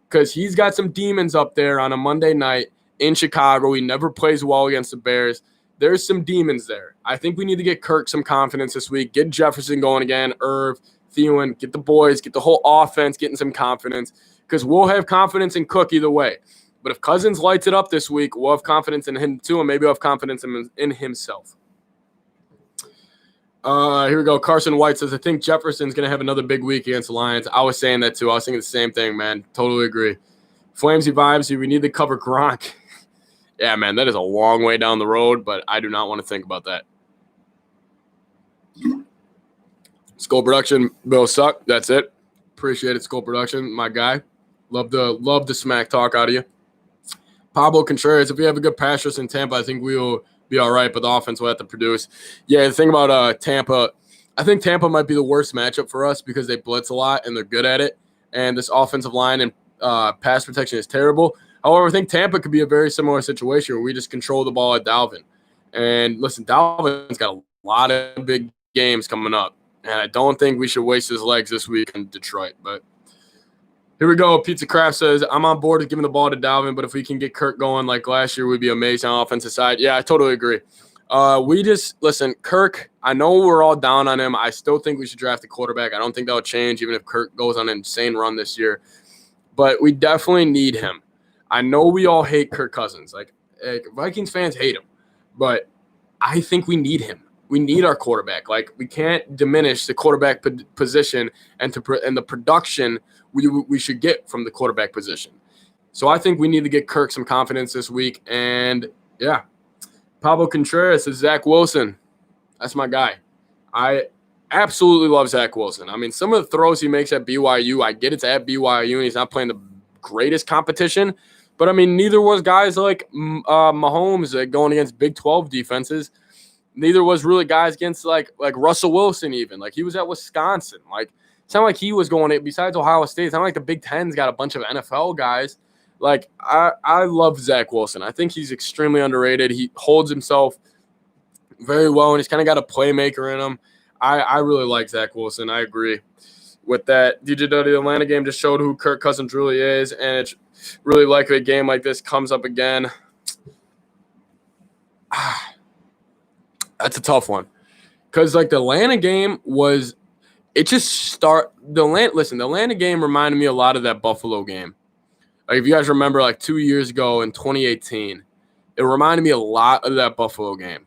because he's got some demons up there on a Monday night in Chicago. He never plays well against the Bears. There's some demons there. I think we need to get Kirk some confidence this week, get Jefferson going again, Irv, Thielen, get the boys, get the whole offense getting some confidence because we'll have confidence in Cook either way. But if Cousins lights it up this week, we'll have confidence in him too, and maybe we'll have confidence in himself. Here we go. Carson White says, I think Jefferson's going to have another big week against the Lions. I was saying that too. I was thinking the same thing, man. Totally agree. Flamesy vibes, we need to cover Gronk. Yeah, man, that is a long way down the road, but I do not want to think about that. Skull Production, Bill Suck. That's it. Appreciate it, Skull Production, my guy. Love the smack talk out of you. Pablo Contreras, if we have a good pass rush in Tampa, I think we will be all right, but the offense will have to produce. Yeah, the thing about Tampa, I think Tampa might be the worst matchup for us because they blitz a lot and they're good at it, and this offensive line and pass protection is terrible. However, I think Tampa could be a very similar situation where we just control the ball at Dalvin. And listen, Dalvin's got a lot of big games coming up, and I don't think we should waste his legs this week in Detroit. But here we go. Pizza Craft says, I'm on board with giving the ball to Dalvin, but if we can get Kirk going like last year, we'd be amazing on offensive side. Yeah, I totally agree. Listen, Kirk, I know we're all down on him. I still think we should draft a quarterback. I don't think that'll change even if Kirk goes on an insane run this year. But we definitely need him. I know we all hate Kirk Cousins. Like Vikings fans hate him. But I think we need him. We need our quarterback. Like, we can't diminish the quarterback position and the production we should get from the quarterback position. So I think we need to get Kirk some confidence this week. And, yeah, Pablo Contreras is Zach Wilson. That's my guy. I absolutely love Zach Wilson. I mean, some of the throws he makes at BYU, I get it's at BYU and he's not playing the greatest competition. But, I mean, neither was guys like Mahomes going against Big 12 defenses. Neither was really guys against like Russell Wilson even. Like, he was at Wisconsin. Like, it's not like he was going – besides Ohio State, it's not like the Big Ten's got a bunch of NFL guys. Like, I love Zach Wilson. I think he's extremely underrated. He holds himself very well, and he's kind of got a playmaker in him. I really like Zach Wilson. I agree with that. DJ Duddy, the Atlanta game just showed who Kirk Cousins really is, and it's really likely a game like this comes up again. That's a tough one. Because, like, the Atlanta game was – it just start – the Atlanta game reminded me a lot of that Buffalo game. Like, if you guys remember, like, 2 years ago in 2018, it reminded me a lot of that Buffalo game.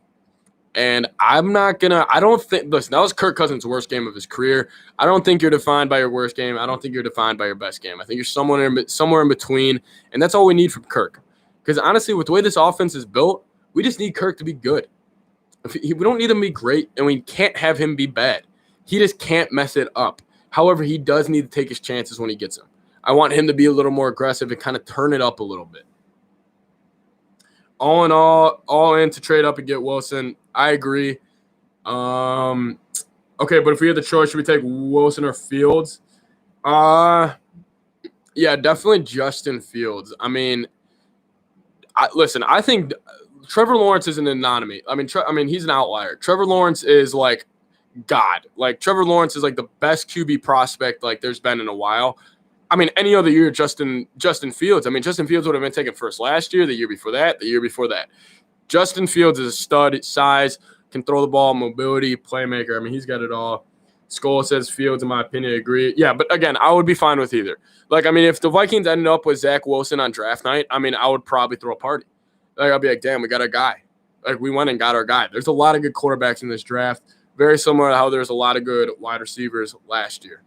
And I'm not going to – I don't think – listen, that was Kirk Cousins' worst game of his career. I don't think you're defined by your worst game. I don't think you're defined by your best game. I think you're somewhere in between, and that's all we need from Kirk. Because, honestly, with the way this offense is built, we just need Kirk to be good. We don't need him to be great, and we can't have him be bad. He just can't mess it up. However, he does need to take his chances when he gets them. I want him to be a little more aggressive and kind of turn it up a little bit. All in all in to trade up and get Wilson. I agree. Okay, but if we had the choice, should we take Wilson or Fields? Yeah, definitely Justin Fields. I mean, I think Trevor Lawrence is an anomaly. I mean, he's an outlier. Trevor Lawrence is like God. Like, Trevor Lawrence is like the best QB prospect like there's been in a while. I mean, any other year, Justin Fields. I mean, Justin Fields would have been taken first last year, the year before that, the year before that. Justin Fields is a stud, size, can throw the ball, mobility, playmaker. I mean, he's got it all. Skull says Fields, in my opinion, agree. Yeah, but again, I would be fine with either. Like, I mean, if the Vikings ended up with Zach Wilson on draft night, I mean, I would probably throw a party. Like, I'll be like, damn, we got a guy. Like, we went and got our guy. There's a lot of good quarterbacks in this draft. Very similar to how there's a lot of good wide receivers last year.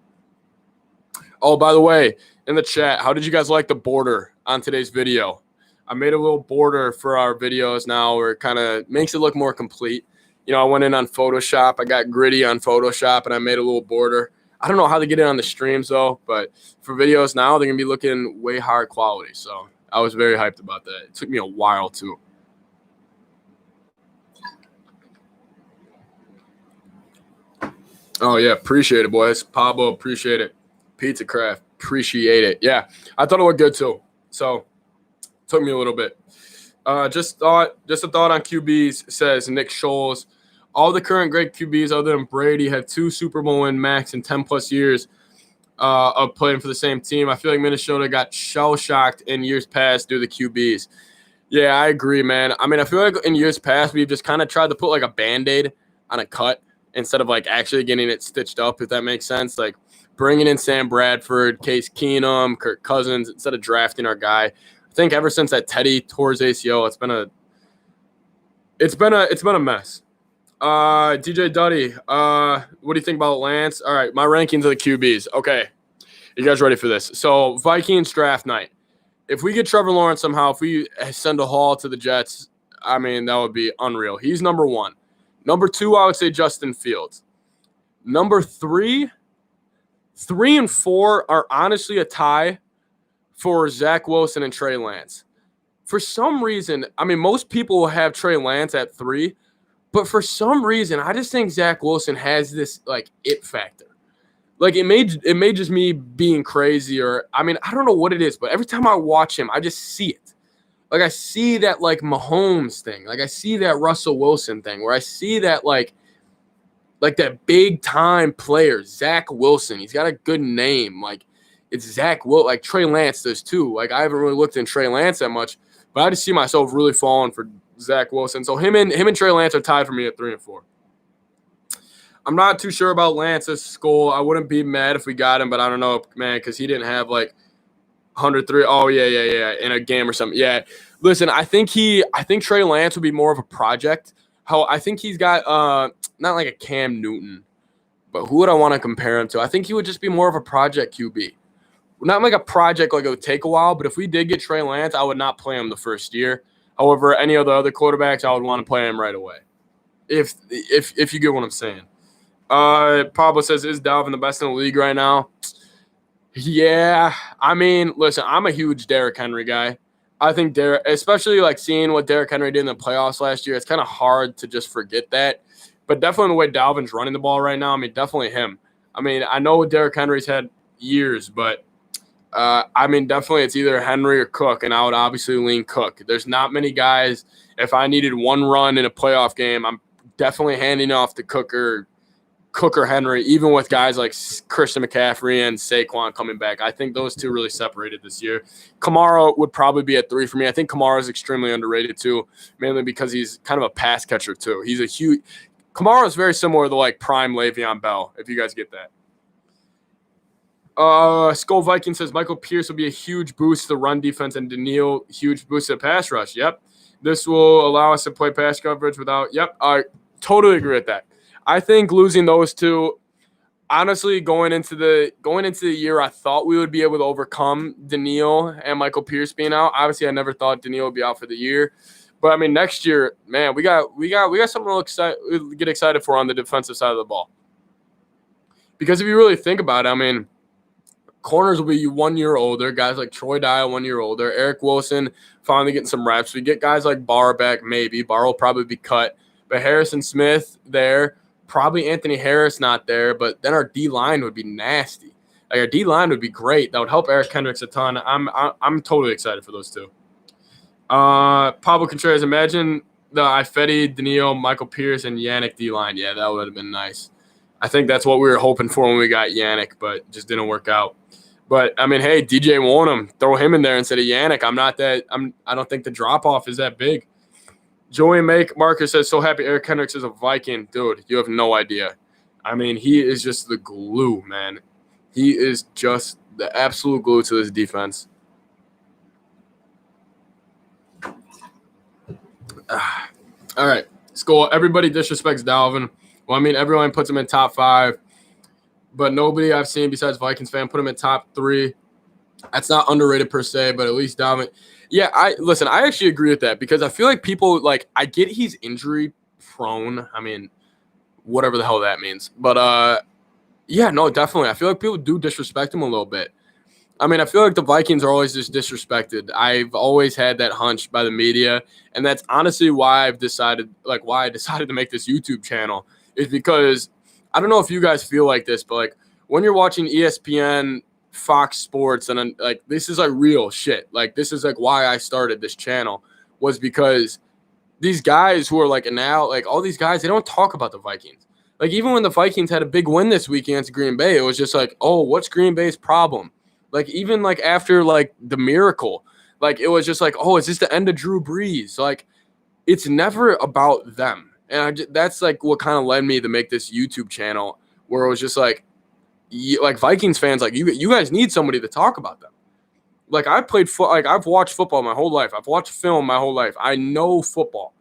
Oh, by the way, in the chat, how did you guys like the border on today's video? I made a little border for our videos now where it kind of makes it look more complete. You know, I went in on Photoshop. I got gritty on Photoshop, and I made a little border. I don't know how to get it on the streams, though, but for videos now, they're going to be looking way higher quality. So I was very hyped about that. It took me a while, too. Oh, yeah, appreciate it, boys. Pablo, appreciate it. Pizza Craft, appreciate it. Yeah, I thought it looked good, too. So took me a little bit. Just a thought on QBs, says Nick Scholes. All the current great QBs other than Brady have 2 Super Bowl win max in 10-plus years of playing for the same team. I feel like Minnesota got shell-shocked in years past due to the QBs. Yeah, I agree, man. I mean, I feel like in years past we've just kind of tried to put like a Band-Aid on a cut instead of like actually getting it stitched up, if that makes sense. Like bringing in Sam Bradford, Case Keenum, Kirk Cousins instead of drafting our guy. I think ever since that Teddy tore his ACL, it's been a mess. DJ Duddy, what do you think about Lance? All right, my rankings of the QBs. Okay, you guys ready for this? So Vikings draft night. If we get Trevor Lawrence somehow, if we send a haul to the Jets, I mean, that would be unreal. He's number 1. Number 2, I would say Justin Fields. Number 3 and 4 are honestly a tie for Zach Wilson and Trey Lance. For some reason, I mean, most people will have Trey Lance at 3, but for some reason, I just think Zach Wilson has this, like, it factor. Like, it may just me being crazy or, I mean, I don't know what it is, but every time I watch him, I just see it. Like, I see that, like, Mahomes thing. Like, I see that Russell Wilson thing where I see that, like that big-time player, Zach Wilson. He's got a good name. Like, it's Zach Wilson. Like, Trey Lance does, too. Like, I haven't really looked in Trey Lance that much, but I just see myself really falling for Zach Wilson. So him and Trey Lance are tied for me at 3 and 4. I'm not too sure about Lance's Skull. I wouldn't be mad if we got him, but I don't know, man, because he didn't have like 103. Oh, yeah, in a game or something. Yeah. Listen, I think Trey Lance would be more of a project. How I think he's got not like a Cam Newton, but who would I want to compare him to? I think he would just be more of a project QB. Not like a project like it would take a while, but if we did get Trey Lance, I would not play him the first year. However, any of the other quarterbacks, I would want to play him right away. If you get what I'm saying. Pablo says, is Dalvin the best in the league right now? Yeah. I mean, listen, I'm a huge Derrick Henry guy. I think Derrick, especially like seeing what Derrick Henry did in the playoffs last year, it's kind of hard to just forget that. But definitely the way Dalvin's running the ball right now, I mean, definitely him. I mean, I know Derrick Henry's had years, but I mean, definitely it's either Henry or Cook, and I would obviously lean Cook. There's not many guys. If I needed one run in a playoff game, I'm definitely handing off to Cook or Henry, even with guys like Christian McCaffrey and Saquon coming back. I think those two really separated this year. Kamara would probably be at 3 for me. I think Kamara is extremely underrated too, mainly because he's kind of a pass catcher too. Kamara is very similar to like prime Le'Veon Bell, if you guys get that. Skull Viking says Michael Pierce will be a huge boost to the run defense and Daniil huge boost to the pass rush. Yep. This will allow us to play pass coverage without – yep, I totally agree with that. I think losing those two, honestly, going into the year, I thought we would be able to overcome Daniil and Michael Pierce being out. Obviously, I never thought Daniil would be out for the year. But, I mean, next year, man, we got something to get excited for on the defensive side of the ball. Because if you really think about it, I mean – corners will be 1 year older. Guys like Troy Dye, 1 year older. Eric Wilson finally getting some reps. We get guys like Barr back, maybe. Barr will probably be cut. But Harrison Smith there. Probably Anthony Harris not there. But then our D-line would be nasty. Like our D-line would be great. That would help Eric Kendricks a ton. I'm totally excited for those two. Pablo Contreras, imagine the Ifedi, Daniil, Michael Pierce, and Yannick D-line. Yeah, that would have been nice. I think that's what we were hoping for when we got Yannick, but just didn't work out. But, I mean, hey, DJ Warnham, throw him in there instead of Yannick. I don't think the drop-off is that big. Joey Marcus says, so happy Eric Kendricks is a Viking. Dude, you have no idea. I mean, he is just the glue, man. He is just the absolute glue to this defense. All right, Skull. Everybody disrespects Dalvin. Well, I mean, everyone puts him in top 5, but nobody I've seen besides Vikings fan put him in top 3. That's not underrated per se, but at least Dalvin. Yeah, I actually agree with that because I feel like people I get he's injury prone. I mean, whatever the hell that means. But yeah, no, definitely. I feel like people do disrespect him a little bit. I mean, I feel like the Vikings are always just disrespected. I've always had that hunch by the media, and that's honestly why I decided to make this YouTube channel is because I don't know if you guys feel like this, but when you're watching ESPN, Fox Sports, and then this is real shit. This is why I started this channel was because these guys who are now all these guys, they don't talk about the Vikings. Even when the Vikings had a big win this week against Green Bay, it was just oh, what's Green Bay's problem? Even after the miracle, it was just oh, is this the end of Drew Brees? It's never about them. And that's what kind of led me to make this YouTube channel where it was just Vikings fans, you guys need somebody to talk about them. I played I've watched football my whole life. I've watched film my whole life. I know football.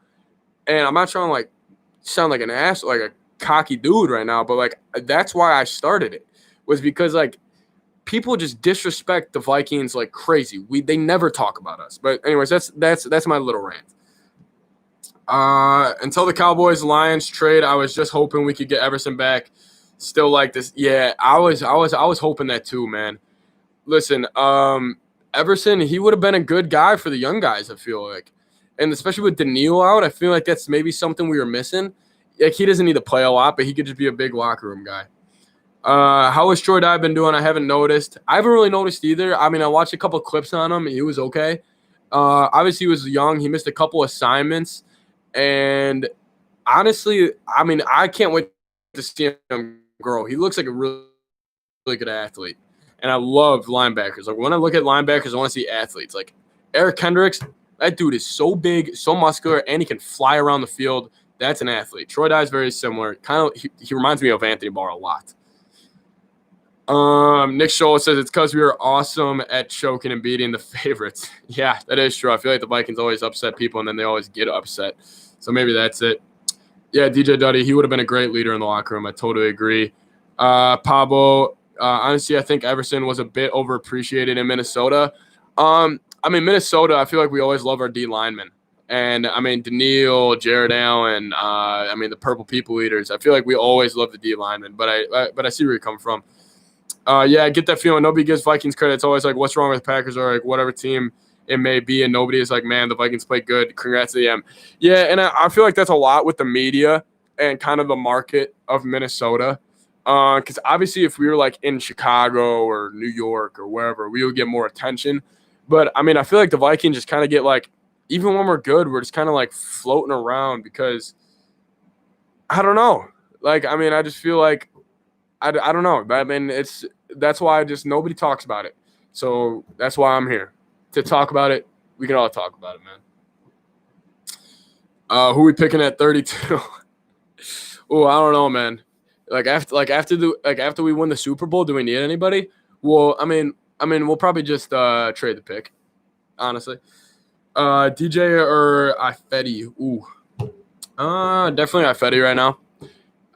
And I'm not trying to sound like an ass, a cocky dude right now, but that's why I started it was because people just disrespect the Vikings like crazy. They never talk about us. But anyways, that's my little rant. Until the Cowboys-Lions trade, I was just hoping we could get Everson back. Still like this. Yeah, I was hoping that too, man. Listen, Everson, he would have been a good guy for the young guys, I feel like. And especially with Daniil out, I feel like that's maybe something we were missing. He doesn't need to play a lot, but he could just be a big locker room guy. How has Troy Dye been doing? I haven't noticed. I haven't really noticed either. I mean, I watched a couple clips on him. He was okay. Obviously, he was young. He missed a couple assignments. And honestly, I mean, I can't wait to see him grow. He looks like a really, really good athlete. And I love linebackers. When I look at linebackers, I want to see athletes. Eric Kendricks, that dude is so big, so muscular, and he can fly around the field. That's an athlete. Troy Dye is very similar. He reminds me of Anthony Barr a lot. Nick Scholl says it's because we were awesome at choking and beating the favorites. Yeah, that is true. I feel like the Vikings always upset people, and then they always get upset. So maybe that's it. Yeah, DJ Duddy, he would have been a great leader in the locker room. I totally agree. Pablo, honestly, I think Everson was a bit overappreciated in Minnesota. I mean, Minnesota, I feel like we always love our D linemen. And, I mean, Daniil, Jared Allen, I mean, the Purple People Eaters. I feel like we always love the D linemen, but I see where you come from. Yeah, I get that feeling. Nobody gives Vikings credit. It's always what's wrong with the Packers or whatever team it may be, and nobody is man, the Vikings played good. Congrats to them. Yeah, and I feel like that's a lot with the media and kind of the market of Minnesota. Because obviously if we were in Chicago or New York or wherever, we would get more attention. But, I mean, I feel like the Vikings just kind of get even when we're good, we're just kind of floating around because I don't know. I mean, I just feel I don't know. I mean, that's why nobody talks about it. So that's why I'm here to talk about it. We can all talk about it, man. Who we picking at 32? Oh, I don't know, man. After we win the Super Bowl, do we need anybody? Well, I mean, we'll probably just trade the pick, honestly. DJ or Ifedi? Ooh, definitely Ifedi right now.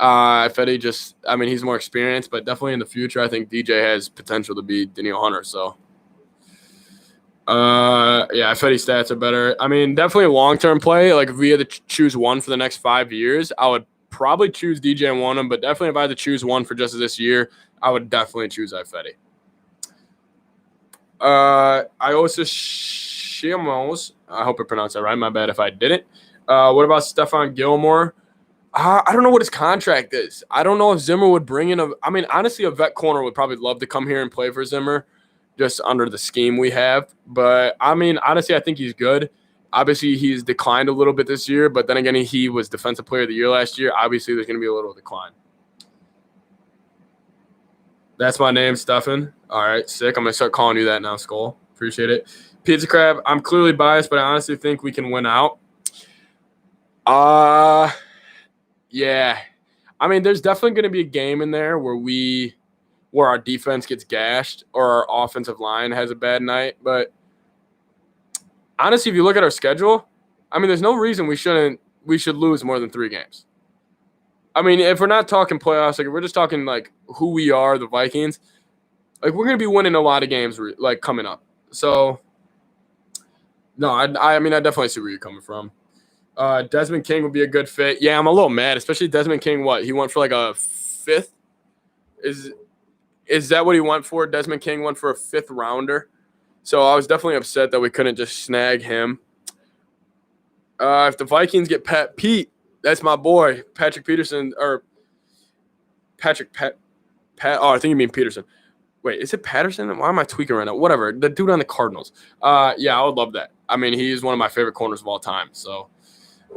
Ifedi I mean, he's more experienced, but definitely in the future, I think DJ has potential to be Daniil Hunter. So, yeah, Ifedi's stats are better. I mean, definitely a long-term play. If we had to choose one for the next 5 years, I would probably choose DJ and one of them, but definitely if I had to choose one for just this year, I would definitely choose Ifedi. Iosis Shimos, I hope I pronounced that right. My bad if I didn't. What about Stephon Gilmore? I don't know what his contract is. I don't know if Zimmer would bring in I mean, honestly, a vet corner would probably love to come here and play for Zimmer just under the scheme we have. But, I mean, honestly, I think he's good. Obviously, he's declined a little bit this year, but then again, he was Defensive Player of the Year last year. Obviously, there's going to be a little decline. That's my name, Stefan. All right, sick. I'm going to start calling you that now, Skull. Appreciate it. Pizza Crab, I'm clearly biased, but I honestly think we can win out. Yeah. I mean, there's definitely going to be a game in there where our defense gets gashed or our offensive line has a bad night. But honestly, if you look at our schedule, I mean, there's no reason we should lose more than 3 games. I mean, if we're not talking playoffs, like if we're just talking like who we are, the Vikings, like we're going to be winning a lot of games like coming up. So no, I mean, I definitely see where you're coming from. Desmond King would be a good fit. Yeah, I'm a little mad, especially Desmond King. What, he went for like a 5th? Is that what he went for? Desmond King went for a 5th rounder. So I was definitely upset that we couldn't just snag him. If the Vikings get Pete, that's my boy, Patrick Peterson, or Patrick Pat. Oh, I think you mean Peterson. Wait, is it Patterson? Why am I tweaking right now? Whatever. The dude on the Cardinals. Yeah, I would love that. I mean, he's one of my favorite corners of all time. So,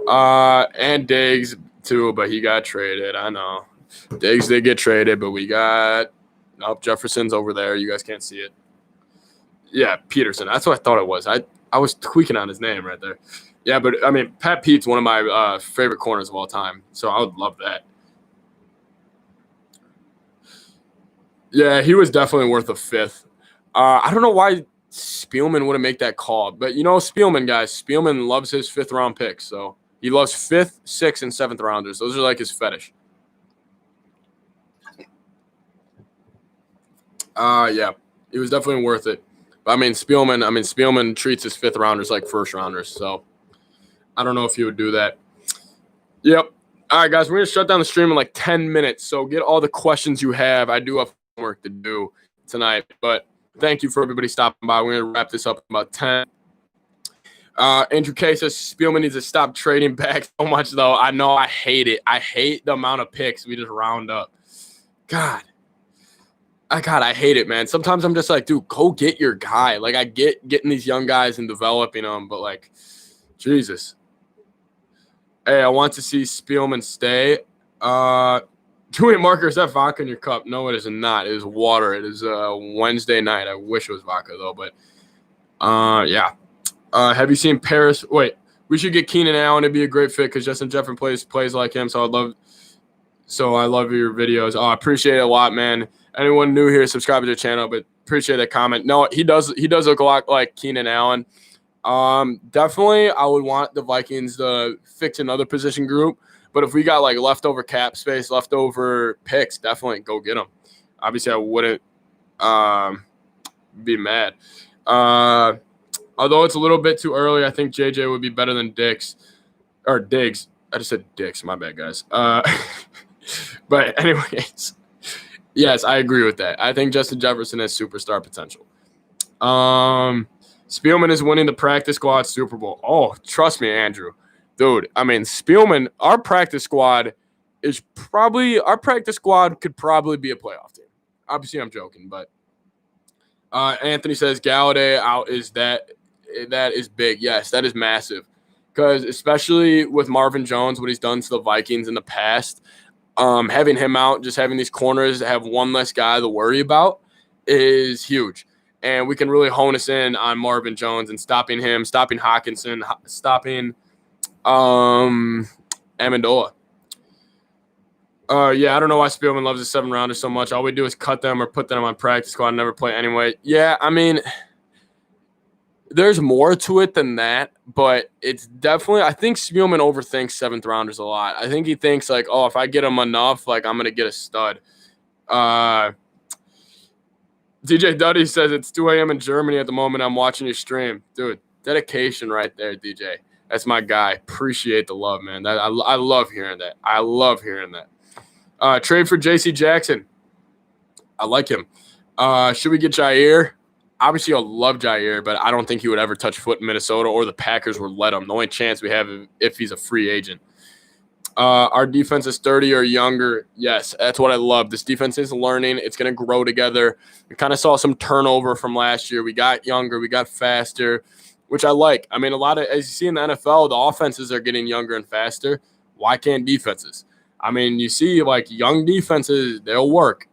and Diggs too, but he got traded. I know. Diggs did get traded, but we got Jefferson's over there. You guys can't see it. Yeah, Peterson. That's what I thought it was. I was tweaking on his name right there. Yeah, but I mean, Pat Pete's one of my favorite corners of all time. So I would love that. Yeah, he was definitely worth a 5th. I don't know why Spielman wouldn't make that call, but Spielman, guys, Spielman loves his 5th round picks. So he loves 5th, 6th, and 7th rounders. Those are like his fetish. Yeah, he was definitely worth it. But I mean, Spielman treats his 5th rounders like 1st rounders. So I don't know if he would do that. Yep. All right, guys, we're going to shut down the stream in like 10 minutes. So get all the questions you have. I do have homework to do tonight, but thank you for everybody stopping by. We're going to wrap this up in about 10. Andrew K says Spielman needs to stop trading back so much, though. I know, I hate it. I hate the amount of picks we just round up. God, I hate it, man. Sometimes I'm just like, dude, go get your guy. Like, I get getting these young guys and developing them, but like, Jesus. Hey, I want to see Spielman stay. Julian Marker, is that vodka in your cup? No, it is not. It is water. It is Wednesday night. I wish it was vodka, though. But, yeah. Have you seen Paris? Wait, we should get Keenan Allen. It'd be a great fit because Justin Jefferson plays like him. So I love your videos. Oh, I appreciate it a lot, man. Anyone new here, subscribe to the channel, but appreciate that comment. No, he does look a lot like Keenan Allen. Definitely I would want the Vikings to fix another position group, but if we got like leftover cap space, leftover picks, definitely go get them. Obviously I wouldn't be mad. Although it's a little bit too early, I think JJ would be better than Diggs. I just said Diggs, my bad, guys. But anyways, yes, I agree with that. I think Justin Jefferson has superstar potential. Spielman is winning the practice squad Super Bowl. Oh, trust me, Andrew. Dude, I mean, Spielman, our practice squad could probably be a playoff team. Obviously, I'm joking, but Anthony says Galladay out that is big. Yes, that is massive. Because especially with Marvin Jones, what he's done to the Vikings in the past, having him out, just having these corners have one less guy to worry about is huge. And we can really hone us in on Marvin Jones and stopping him, stopping Hawkinson, stopping Amendola. Yeah, I don't know why Spielman loves the 7-rounders so much. All we do is cut them or put them on practice squad and never play anyway. Yeah, I mean, there's more to it than that, but it's definitely – I think Spielman overthinks 7th-rounders a lot. I think he thinks, like, oh, if I get him enough, like, I'm going to get a stud. DJ Duddy says it's 2 a.m. in Germany at the moment. I'm watching your stream. Dude, dedication right there, DJ. That's my guy. Appreciate the love, man. I love hearing that. I love hearing that. Trade for J.C. Jackson. I like him. Should we get Jair? Obviously, I love Jair, but I don't think he would ever touch foot in Minnesota or the Packers would let him. The only chance we have is if he's a free agent. Our defense is 30 or younger. Yes, that's what I love. This defense is learning. It's going to grow together. We kind of saw some turnover from last year. We got younger. We got faster, which I like. I mean, as you see in the NFL, the offenses are getting younger and faster. Why can't defenses? I mean, you see, like, young defenses, they'll work.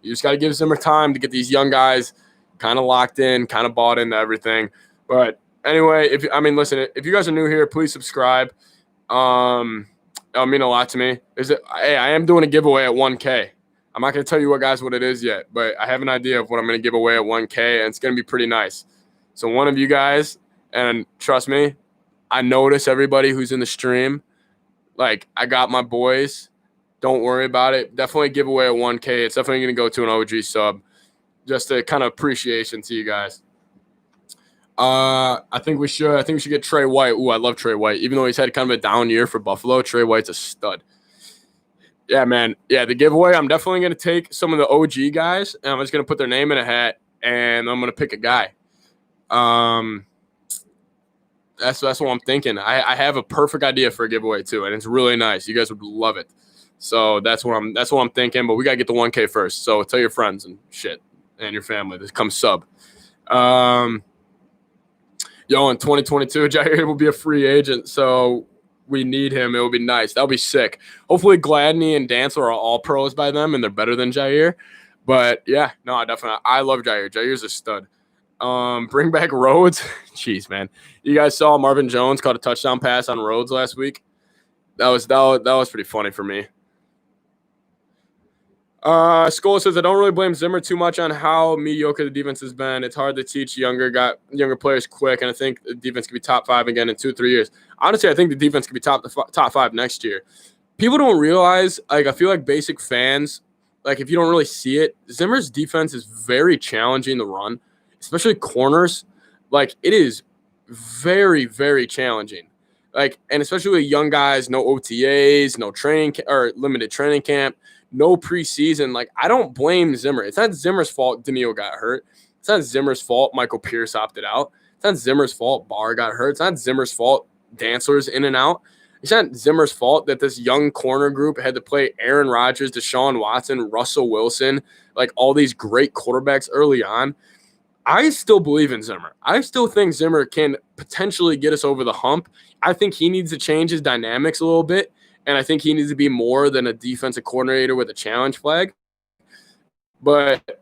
You just got to give Zimmer time to get these young guys kind of locked in, kind of bought into everything. But anyway, listen, if you guys are new here, please subscribe. It'll mean a lot to me. Hey, I am doing a giveaway at 1K. I'm not going to tell you guys what it is yet, but I have an idea of what I'm going to give away at 1K, and it's going to be pretty nice. So one of you guys, and trust me, I notice everybody who's in the stream. Like, I got my boys. Don't worry about it. Definitely give away at 1K. It's definitely going to go to an OG sub. Just a kind of appreciation to you guys. I think we should get Trey White. Ooh, I love Trey White. Even though he's had kind of a down year for Buffalo, Trey White's a stud. Yeah, man. Yeah, the giveaway, I'm definitely going to take some of the OG guys, and I'm just going to put their name in a hat, and I'm going to pick a guy. That's what I'm thinking. I have a perfect idea for a giveaway, too, and it's really nice. You guys would love it. So that's what I'm thinking, but we got to get the 1K first. So tell your friends and shit and your family to come sub. In 2022, Jair will be a free agent, so we need him. It will be nice. That'll be sick. Hopefully Gladney and Dantzler are all pros by them, and they're better than Jair. But, yeah, no, definitely. I love Jair. Jair's a stud. Bring back Rhodes. Jeez, man. You guys saw Marvin Jones caught a touchdown pass on Rhodes last week? That was pretty funny for me. Skoll says, I don't really blame Zimmer too much on how mediocre the defense has been. It's hard to teach younger players quick, and I think the defense could be top 5 again in 2-3 years. Honestly, I think the defense could be top 5 next year. People don't realize, like, I feel like basic fans, like, if you don't really see it, Zimmer's defense is very challenging to run, especially corners. Like, it is very, very challenging. Like, and especially with young guys, no OTAs, no training or limited training camp. No preseason. Like, I don't blame Zimmer. It's not Zimmer's fault Daniil got hurt. It's not Zimmer's fault Michael Pierce opted out. It's not Zimmer's fault Barr got hurt. It's not Zimmer's fault Dantzler's in and out. It's not Zimmer's fault that this young corner group had to play Aaron Rodgers, Deshaun Watson, Russell Wilson, like all these great quarterbacks early on. I still believe in Zimmer. I still think Zimmer can potentially get us over the hump. I think he needs to change his dynamics a little bit. And I think he needs to be more than a defensive coordinator with a challenge flag. But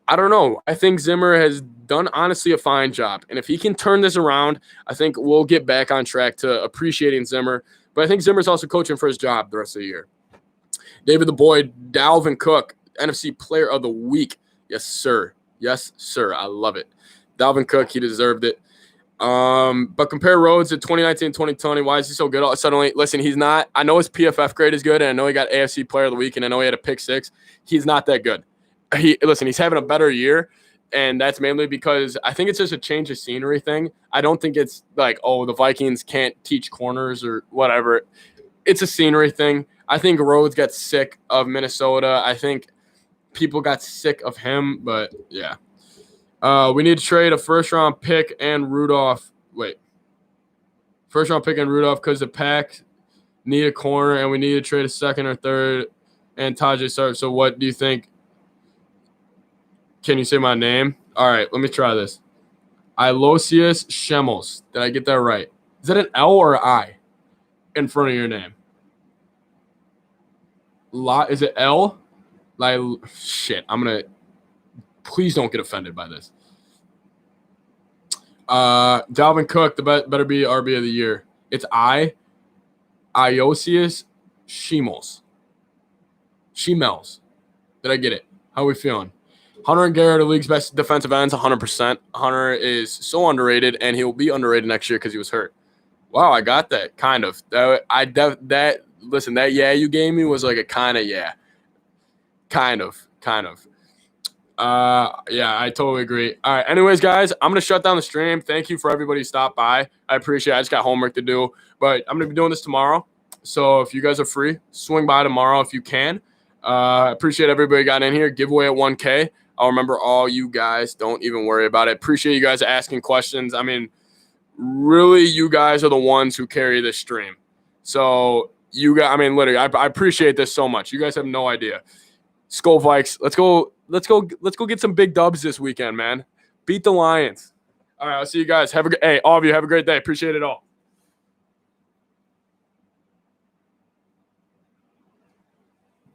I don't know. I think Zimmer has done, honestly, a fine job. And if he can turn this around, I think we'll get back on track to appreciating Zimmer. But I think Zimmer's also coaching for his job the rest of the year. David the Boy, Dalvin Cook, NFC Player of the Week. Yes, sir. Yes, sir. I love it. Dalvin Cook, he deserved it. But compare Rhodes to 2019 and 2020. Why is he so good? Suddenly, listen, he's not. I know his PFF grade is good, and I know he got AFC Player of the Week, and I know he had a pick 6. He's not that good. He's having a better year, and that's mainly because I think it's just a change of scenery thing. I don't think it's like, oh, the Vikings can't teach corners or whatever. It's a scenery thing. I think Rhodes got sick of Minnesota. I think people got sick of him, but yeah. We need to trade a first-round pick and Rudolph. Wait. First-round pick and Rudolph because the Pack need a corner, and we need to trade a second or third and Tajay Sark. So what do you think? Can you say my name? All right, let me try this. Ilosius Shemmels. Did I get that right? Is that an L or an I in front of your name? Is it L? Like, shit, I'm going to – please don't get offended by this. Dalvin Cook, better be RB of the year. It's Iosius Shemmels. Did I get it? How are we feeling? Hunter and Garrett are the league's best defensive ends, 100%. Hunter is so underrated, and he'll be underrated next year because he was hurt. Wow, I got that, kind of. Listen, that yeah you gave me was like a kind of yeah. Kind of. Yeah, I totally agree. All right. Anyways, guys, I'm going to shut down the stream. Thank you for everybody who stopped by. I appreciate it. I just got homework to do, but I'm going to be doing this tomorrow. So if you guys are free, swing by tomorrow if you can. Appreciate everybody got in here. Giveaway at 1K. I'll remember all you guys. Don't even worry about it. Appreciate you guys asking questions. I mean, really, you guys are the ones who carry this stream. So you guys, I mean, literally, I appreciate this so much. You guys have no idea. Skull Vikes, let's go get some big dubs this weekend, man. Beat the Lions. All right, I'll see you guys. All of you have a great day. Appreciate it all.